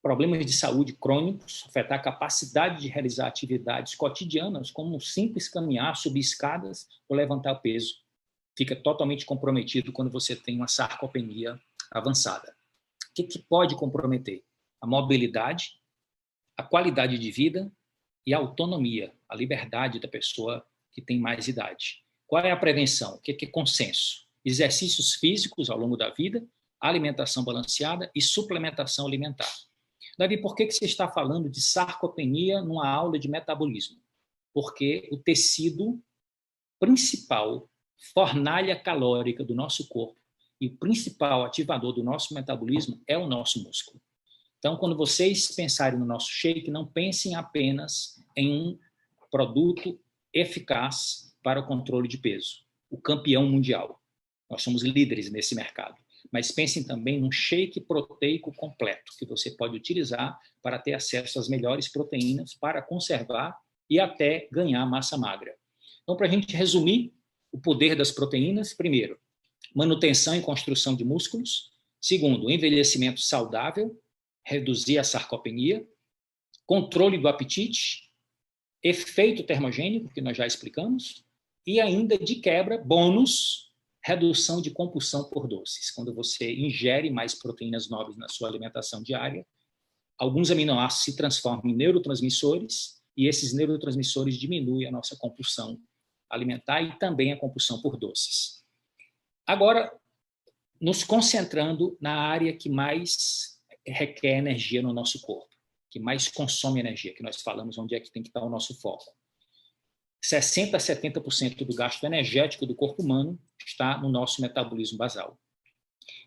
problemas de saúde crônicos, afetar a capacidade de realizar atividades cotidianas, como simples caminhar, subir escadas ou levantar peso. Fica totalmente comprometido quando você tem uma sarcopenia avançada. O que pode comprometer? A mobilidade, a qualidade de vida e a autonomia, a liberdade da pessoa que tem mais idade. Qual é a prevenção? O que é consenso? Exercícios físicos ao longo da vida, alimentação balanceada e suplementação alimentar. Davi, por que você está falando de sarcopenia numa aula de metabolismo? Porque o tecido principal, fornalha calórica do nosso corpo e o principal ativador do nosso metabolismo é o nosso músculo. Então, quando vocês pensarem no nosso shake, não pensem apenas em um produto eficaz para o controle de peso, o campeão mundial. Nós somos líderes nesse mercado. Mas pensem também num shake proteico completo, que você pode utilizar para ter acesso às melhores proteínas, para conservar e até ganhar massa magra. Então, para a gente resumir o poder das proteínas, primeiro, manutenção e construção de músculos. Segundo, envelhecimento saudável, reduzir a sarcopenia. Controle do apetite, efeito termogênico, que nós já explicamos. E ainda, de quebra, bônus, redução de compulsão por doces. Quando você ingere mais proteínas nobres na sua alimentação diária, alguns aminoácidos se transformam em neurotransmissores e esses neurotransmissores diminuem a nossa compulsão alimentar e também a compulsão por doces. Agora, nos concentrando na área que mais requer energia no nosso corpo, que mais consome energia, que nós falamos onde é que tem que estar o nosso foco. 60% a 70% do gasto energético do corpo humano está no nosso metabolismo basal.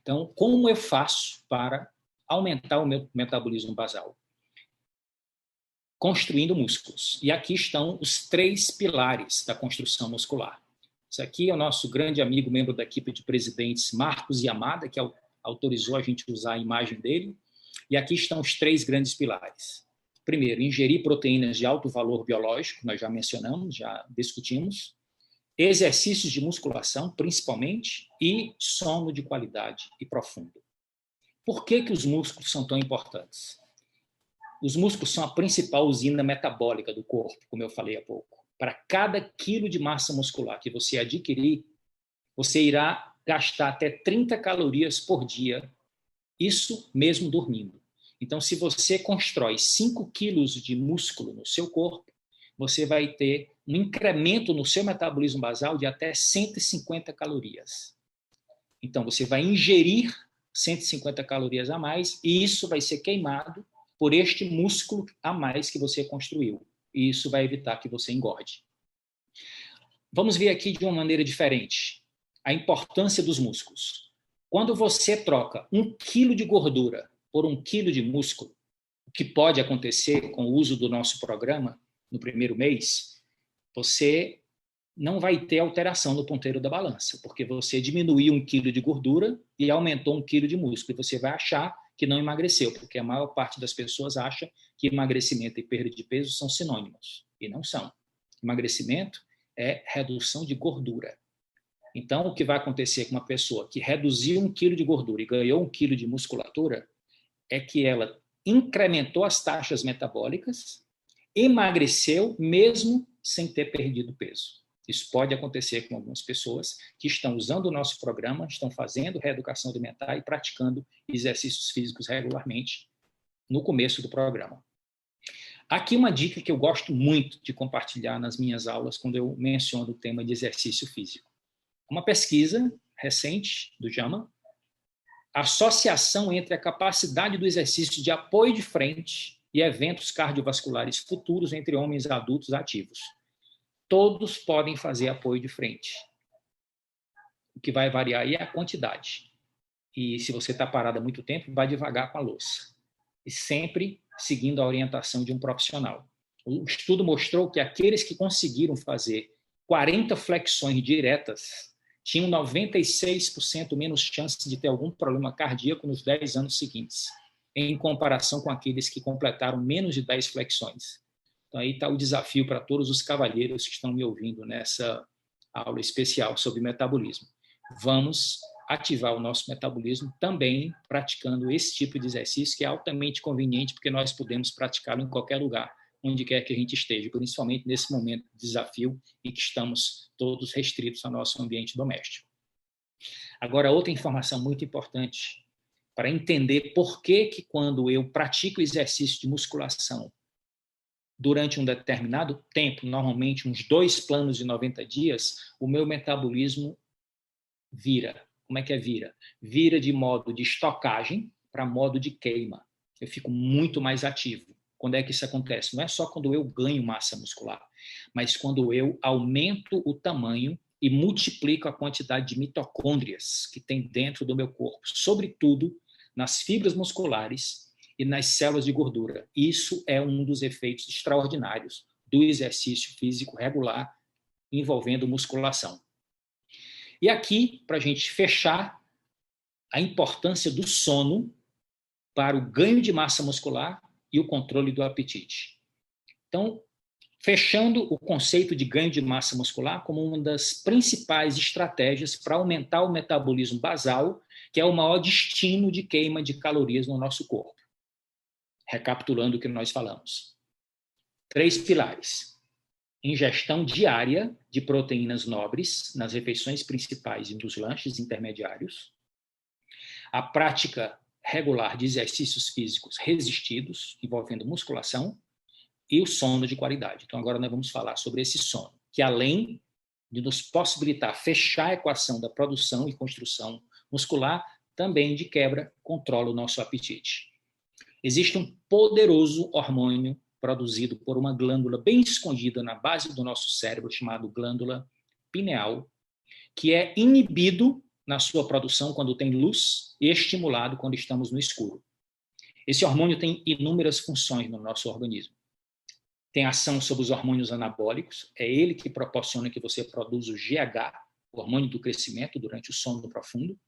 Então, como eu faço para aumentar o meu metabolismo basal? Construindo músculos. E aqui estão os 3 pilares da construção muscular. Esse aqui é o nosso grande amigo, membro da equipe de presidentes, Marcos Yamada, que autorizou a gente usar a imagem dele. E aqui estão os 3 grandes pilares. Primeiro, ingerir proteínas de alto valor biológico, nós já mencionamos, já discutimos. Exercícios de musculação, principalmente, e sono de qualidade e profundo. Por que os músculos são tão importantes? Os músculos são a principal usina metabólica do corpo, como eu falei há pouco. Para cada quilo de massa muscular que você adquirir, você irá gastar até 30 calorias por dia, isso mesmo dormindo. Então, se você constrói 5 quilos de músculo no seu corpo, você vai ter um incremento no seu metabolismo basal de até 150 calorias. Então, você vai ingerir 150 calorias a mais e isso vai ser queimado por este músculo a mais que você construiu. E isso vai evitar que você engorde. Vamos ver aqui de uma maneira diferente a importância dos músculos. Quando você troca 1 quilo de gordura por 1 quilo de músculo, o que pode acontecer com o uso do nosso programa no primeiro mês, você não vai ter alteração no ponteiro da balança, porque você diminuiu 1 quilo de gordura e aumentou 1 quilo de músculo. E você vai achar que não emagreceu, porque a maior parte das pessoas acha que emagrecimento e perda de peso são sinônimos, e não são. Emagrecimento é redução de gordura. Então, o que vai acontecer com uma pessoa que reduziu 1 quilo de gordura e ganhou 1 quilo de musculatura é que ela incrementou as taxas metabólicas, emagreceu mesmo sem ter perdido peso. Isso pode acontecer com algumas pessoas que estão usando o nosso programa, estão fazendo reeducação alimentar e praticando exercícios físicos regularmente no começo do programa. Aqui uma dica que eu gosto muito de compartilhar nas minhas aulas quando eu menciono o tema de exercício físico. Uma pesquisa recente do JAMA, a associação entre a capacidade do exercício de apoio de frente e eventos cardiovasculares futuros entre homens adultos ativos. Todos podem fazer apoio de frente. O que vai variar aí é a quantidade. E se você está parado há muito tempo, vai devagar com a louça. E sempre seguindo a orientação de um profissional. O estudo mostrou que aqueles que conseguiram fazer 40 flexões diretas tinham 96% menos chance de ter algum problema cardíaco nos 10 anos seguintes, em comparação com aqueles que completaram menos de 10 flexões. Então, aí está o desafio para todos os cavalheiros que estão me ouvindo nessa aula especial sobre metabolismo. Vamos ativar o nosso metabolismo também praticando esse tipo de exercício, que é altamente conveniente, porque nós podemos praticá-lo em qualquer lugar, onde quer que a gente esteja, principalmente nesse momento de desafio e que estamos todos restritos ao nosso ambiente doméstico. Agora, outra informação muito importante para entender por que quando eu pratico exercício de musculação durante um determinado tempo, normalmente uns 2 planos de 90 dias, o meu metabolismo vira. Como é que é vira? Vira de modo de estocagem para modo de queima. Eu fico muito mais ativo. Quando é que isso acontece? Não é só quando eu ganho massa muscular, mas quando eu aumento o tamanho e multiplico a quantidade de mitocôndrias que tem dentro do meu corpo, sobretudo nas fibras musculares e nas células de gordura. Isso é um dos efeitos extraordinários do exercício físico regular envolvendo musculação. E aqui, para a gente fechar, a importância do sono para o ganho de massa muscular e o controle do apetite. Então, fechando o conceito de ganho de massa muscular como uma das principais estratégias para aumentar o metabolismo basal, que é o maior destino de queima de calorias no nosso corpo. Recapitulando o que nós falamos. 3 pilares. Ingestão diária de proteínas nobres nas refeições principais e nos lanches intermediários. A prática regular de exercícios físicos resistidos, envolvendo musculação, e o sono de qualidade. Então, agora nós vamos falar sobre esse sono, que além de nos possibilitar fechar a equação da produção e construção muscular, também de quebra, controla o nosso apetite. Existe um poderoso hormônio produzido por uma glândula bem escondida na base do nosso cérebro, chamado glândula pineal, que é inibido na sua produção quando tem luz e estimulado quando estamos no escuro. Esse hormônio tem inúmeras funções no nosso organismo. Tem ação sobre os hormônios anabólicos, é ele que proporciona que você produza o GH, o hormônio do crescimento, durante o sono profundo.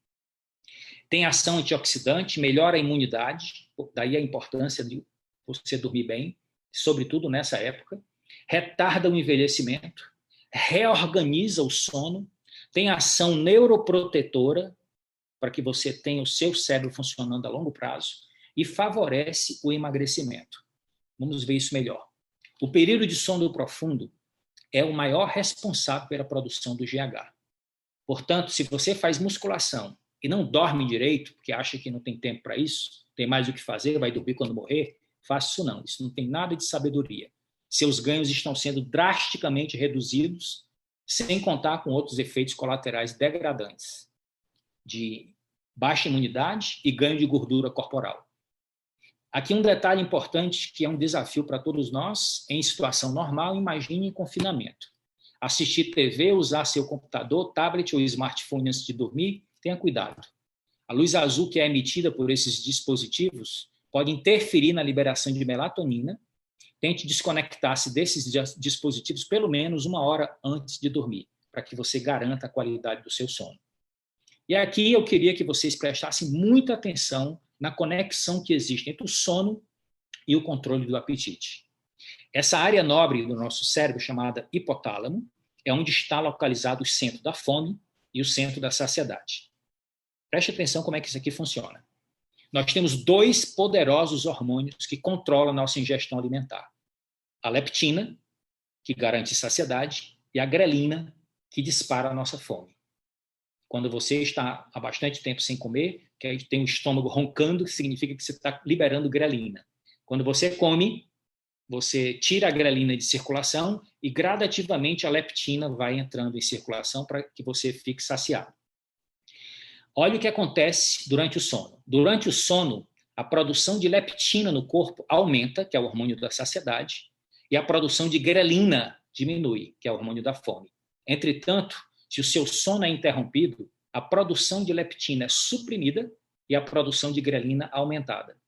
Tem ação antioxidante, melhora a imunidade, daí a importância de você dormir bem, sobretudo nessa época. Retarda o envelhecimento, reorganiza o sono, tem ação neuroprotetora, para que você tenha o seu cérebro funcionando a longo prazo, e favorece o emagrecimento. Vamos ver isso melhor. O período de sono profundo é o maior responsável pela produção do GH. Portanto, se você faz musculação e não dorme direito, porque acha que não tem tempo para isso, tem mais o que fazer, vai dormir quando morrer, faça isso não. Isso não tem nada de sabedoria. Seus ganhos estão sendo drasticamente reduzidos, sem contar com outros efeitos colaterais degradantes, de baixa imunidade e ganho de gordura corporal. Aqui um detalhe importante, que é um desafio para todos nós, em situação normal, imagine em confinamento. Assistir TV, usar seu computador, tablet ou smartphone antes de dormir, tenha cuidado. A luz azul que é emitida por esses dispositivos pode interferir na liberação de melatonina. Tente desconectar-se desses dispositivos pelo menos 1 hora antes de dormir, para que você garanta a qualidade do seu sono. E aqui eu queria que vocês prestassem muita atenção na conexão que existe entre o sono e o controle do apetite. Essa área nobre do nosso cérebro, chamada hipotálamo, é onde está localizado o centro da fome e o centro da saciedade. Preste atenção como é que isso aqui funciona. Nós temos 2 poderosos hormônios que controlam a nossa ingestão alimentar. A leptina, que garante saciedade, e a grelina, que dispara a nossa fome. Quando você está há bastante tempo sem comer, que aí tem o estômago roncando, significa que você está liberando grelina. Quando você come, você tira a grelina de circulação e gradativamente a leptina vai entrando em circulação para que você fique saciado. Olha o que acontece durante o sono. Durante o sono, a produção de leptina no corpo aumenta, que é o hormônio da saciedade, e a produção de grelina diminui, que é o hormônio da fome. Entretanto, se o seu sono é interrompido, a produção de leptina é suprimida e a produção de grelina aumentada.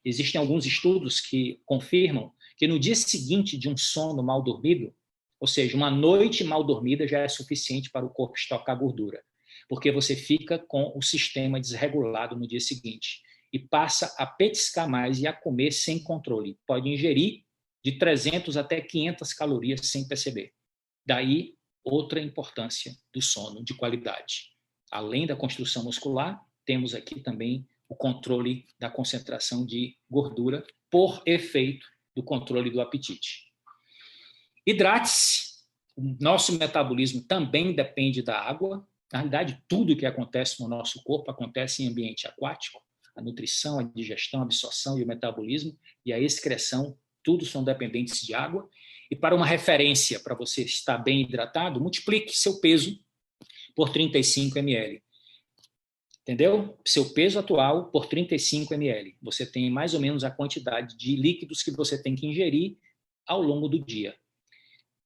Existem alguns estudos que confirmam que no dia seguinte de um sono mal dormido, ou seja, uma noite mal dormida já é suficiente para o corpo estocar gordura, porque você fica com o sistema desregulado no dia seguinte e passa a petiscar mais e a comer sem controle. Pode ingerir de 300 até 500 calorias sem perceber. Daí, outra importância do sono de qualidade. Além da construção muscular, temos aqui também o controle da concentração de gordura por efeito do controle do apetite. Hidrate-se. O nosso metabolismo também depende da água. Na realidade, tudo que acontece no nosso corpo acontece em ambiente aquático. A nutrição, a digestão, a absorção e o metabolismo e a excreção, tudo são dependentes de água. E para uma referência, para você estar bem hidratado, multiplique seu peso por 35 ml. Entendeu? Seu peso atual por 35 ml. Você tem mais ou menos a quantidade de líquidos que você tem que ingerir ao longo do dia.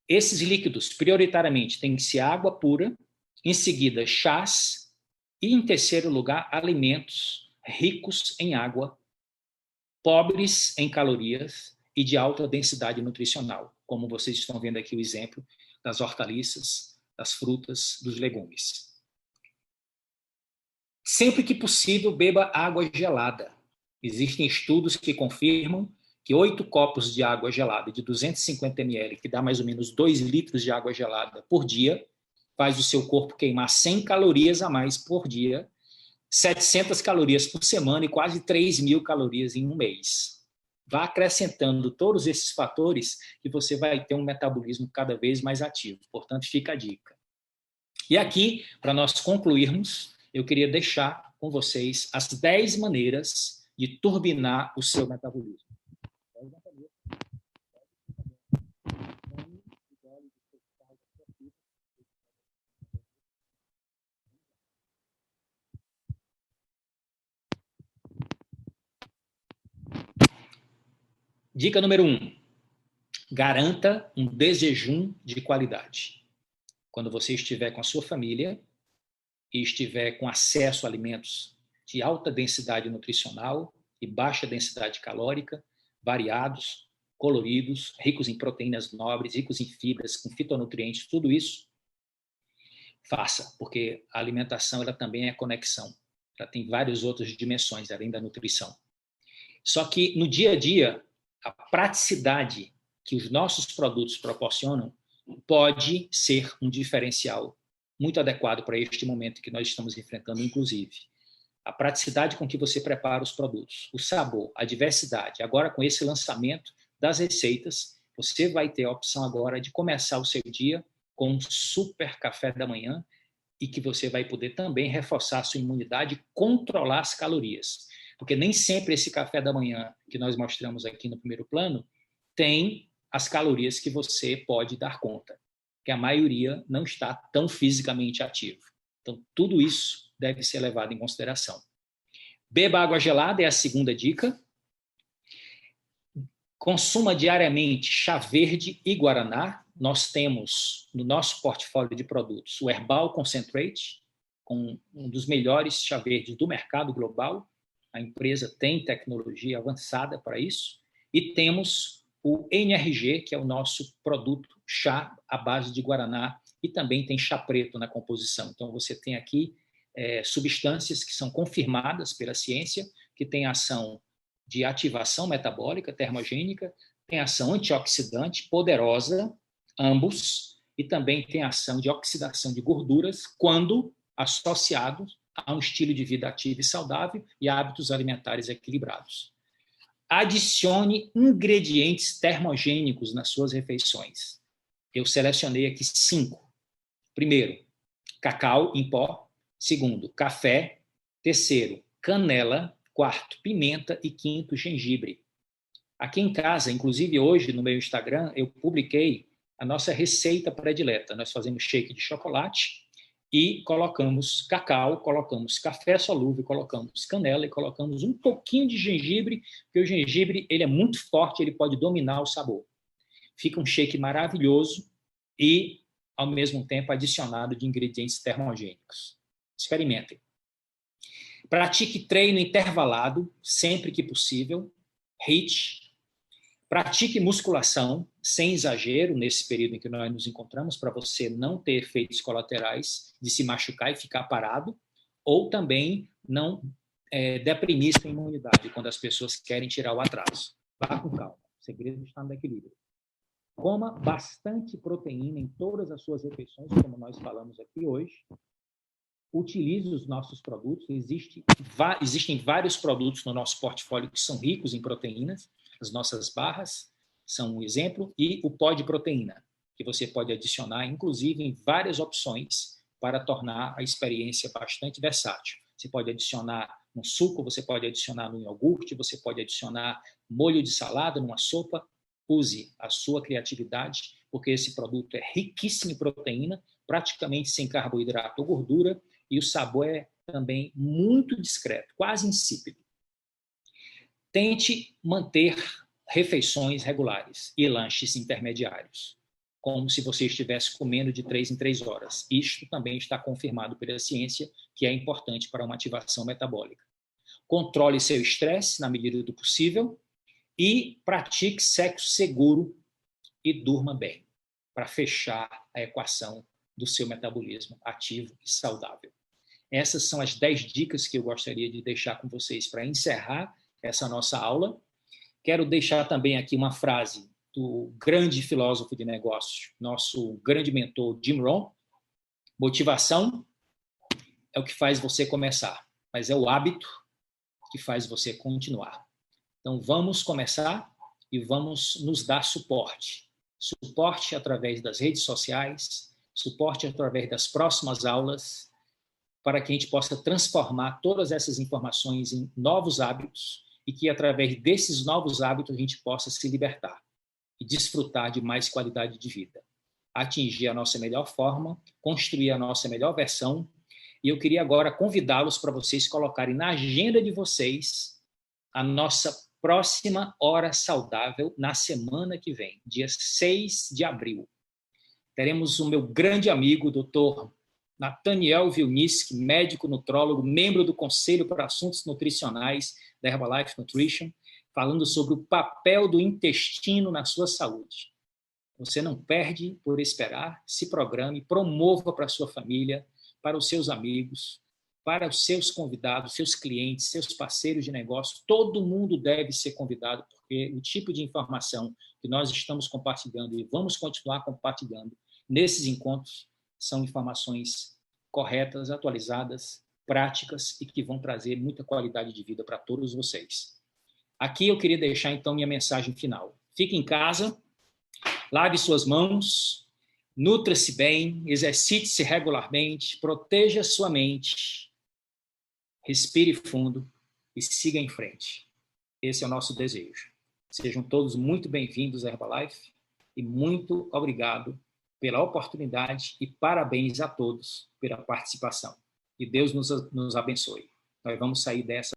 Esses líquidos, prioritariamente, têm que ser água pura, em seguida, chás e, em terceiro lugar, alimentos ricos em água, pobres em calorias e de alta densidade nutricional, como vocês estão vendo aqui o exemplo das hortaliças, das frutas, dos legumes. Sempre que possível, beba água gelada. Existem estudos que confirmam que 8 copos de água gelada de 250 ml, que dá mais ou menos 2 litros de água gelada por dia, faz o seu corpo queimar 100 calorias a mais por dia, 700 calorias por semana e quase 3.000 calorias em um mês. Vá acrescentando todos esses fatores que você vai ter um metabolismo cada vez mais ativo. Portanto, fica a dica. E aqui, para nós concluirmos, eu queria deixar com vocês as 10 maneiras de turbinar o seu metabolismo. Dica número 1. Garanta um desjejum de qualidade. Quando você estiver com a sua família e estiver com acesso a alimentos de alta densidade nutricional e baixa densidade calórica, variados, coloridos, ricos em proteínas nobres, ricos em fibras, com fitonutrientes, tudo isso, faça, porque a alimentação ela também é conexão. Ela tem várias outras dimensões, além da nutrição. Só que no dia a dia, a praticidade que os nossos produtos proporcionam pode ser um diferencial muito adequado para este momento que nós estamos enfrentando, inclusive. A praticidade com que você prepara os produtos, o sabor, a diversidade. Agora, com esse lançamento das receitas, você vai ter a opção agora de começar o seu dia com um super café da manhã e que você vai poder também reforçar a sua imunidade e controlar as calorias. Porque nem sempre esse café da manhã que nós mostramos aqui no primeiro plano tem as calorias que você pode dar conta, que a maioria não está tão fisicamente ativo. Então, tudo isso deve ser levado em consideração. Beba água gelada é a segunda dica. Consuma diariamente chá verde e guaraná. Nós temos no nosso portfólio de produtos o Herbal Concentrate, com um dos melhores chá verdes do mercado global. A empresa tem tecnologia avançada para isso. E temos o NRG, que é o nosso produto chá à base de guaraná, e também tem chá preto na composição. Então, você tem aqui substâncias que são confirmadas pela ciência, que têm ação de ativação metabólica, termogênica, tem ação antioxidante poderosa, ambos, e também tem ação de oxidação de gorduras, quando associados a um estilo de vida ativo e saudável e hábitos alimentares equilibrados. Adicione ingredientes termogênicos nas suas refeições. Eu selecionei aqui 5. Primeiro, cacau em pó. Segundo, café. Terceiro, canela. Quarto, pimenta. E quinto, gengibre. Aqui em casa, inclusive hoje no meu Instagram, eu publiquei a nossa receita predileta. Nós fazemos shake de chocolate e colocamos cacau, colocamos café solúvel, colocamos canela e colocamos um pouquinho de gengibre, porque o gengibre ele é muito forte, ele pode dominar o sabor. Fica um shake maravilhoso e, ao mesmo tempo, adicionado de ingredientes termogênicos. Experimentem. Pratique treino intervalado, sempre que possível. HIIT. Pratique musculação, sem exagero, nesse período em que nós nos encontramos, para você não ter efeitos colaterais de se machucar e ficar parado, ou também não deprimir sua imunidade quando as pessoas querem tirar o atraso. Vá com calma. O segredo está no equilíbrio. Coma bastante proteína em todas as suas refeições, como nós falamos aqui hoje. Utilize os nossos produtos. Existem vários produtos no nosso portfólio que são ricos em proteínas. As nossas barras são um exemplo, e o pó de proteína, que você pode adicionar, inclusive, em várias opções para tornar a experiência bastante versátil. Você pode adicionar no suco, você pode adicionar no iogurte, você pode adicionar molho de salada, numa sopa. Use a sua criatividade, porque esse produto é riquíssimo em proteína, praticamente sem carboidrato ou gordura, e o sabor é também muito discreto, quase insípido. Tente manter refeições regulares e lanches intermediários, como se você estivesse comendo de 3 em 3 horas. Isto também está confirmado pela ciência, que é importante para uma ativação metabólica. Controle seu estresse na medida do possível e pratique sexo seguro e durma bem, para fechar a equação do seu metabolismo ativo e saudável. Essas são as 10 dicas que eu gostaria de deixar com vocês para encerrar essa nossa aula. Quero deixar também aqui uma frase do grande filósofo de negócios, nosso grande mentor Jim Rohn: motivação é o que faz você começar, mas é o hábito que faz você continuar. Então vamos começar e vamos nos dar suporte. Suporte através das redes sociais, suporte através das próximas aulas, para que a gente possa transformar todas essas informações em novos hábitos e que, através desses novos hábitos, a gente possa se libertar e desfrutar de mais qualidade de vida, atingir a nossa melhor forma, construir a nossa melhor versão. E eu queria agora convidá-los para vocês colocarem na agenda de vocês a nossa próxima Hora Saudável na semana que vem, dia 6 de abril. Teremos o meu grande amigo, Dr. Nathaniel Vilniski, médico nutrólogo, membro do Conselho para Assuntos Nutricionais da Herbalife Nutrition, falando sobre o papel do intestino na sua saúde. Você não perde por esperar, se programe, promova para a sua família, para os seus amigos, para os seus convidados, seus clientes, seus parceiros de negócio. Todo mundo deve ser convidado, porque o tipo de informação que nós estamos compartilhando e vamos continuar compartilhando nesses encontros são informações corretas, atualizadas, práticas e que vão trazer muita qualidade de vida para todos vocês. Aqui eu queria deixar, então, minha mensagem final. Fique em casa, lave suas mãos, nutra-se bem, exercite-se regularmente, proteja sua mente, respire fundo e siga em frente. Esse é o nosso desejo. Sejam todos muito bem-vindos à Herbalife e muito obrigado pela oportunidade e parabéns a todos pela participação. E Deus nos abençoe. Nós vamos sair dessa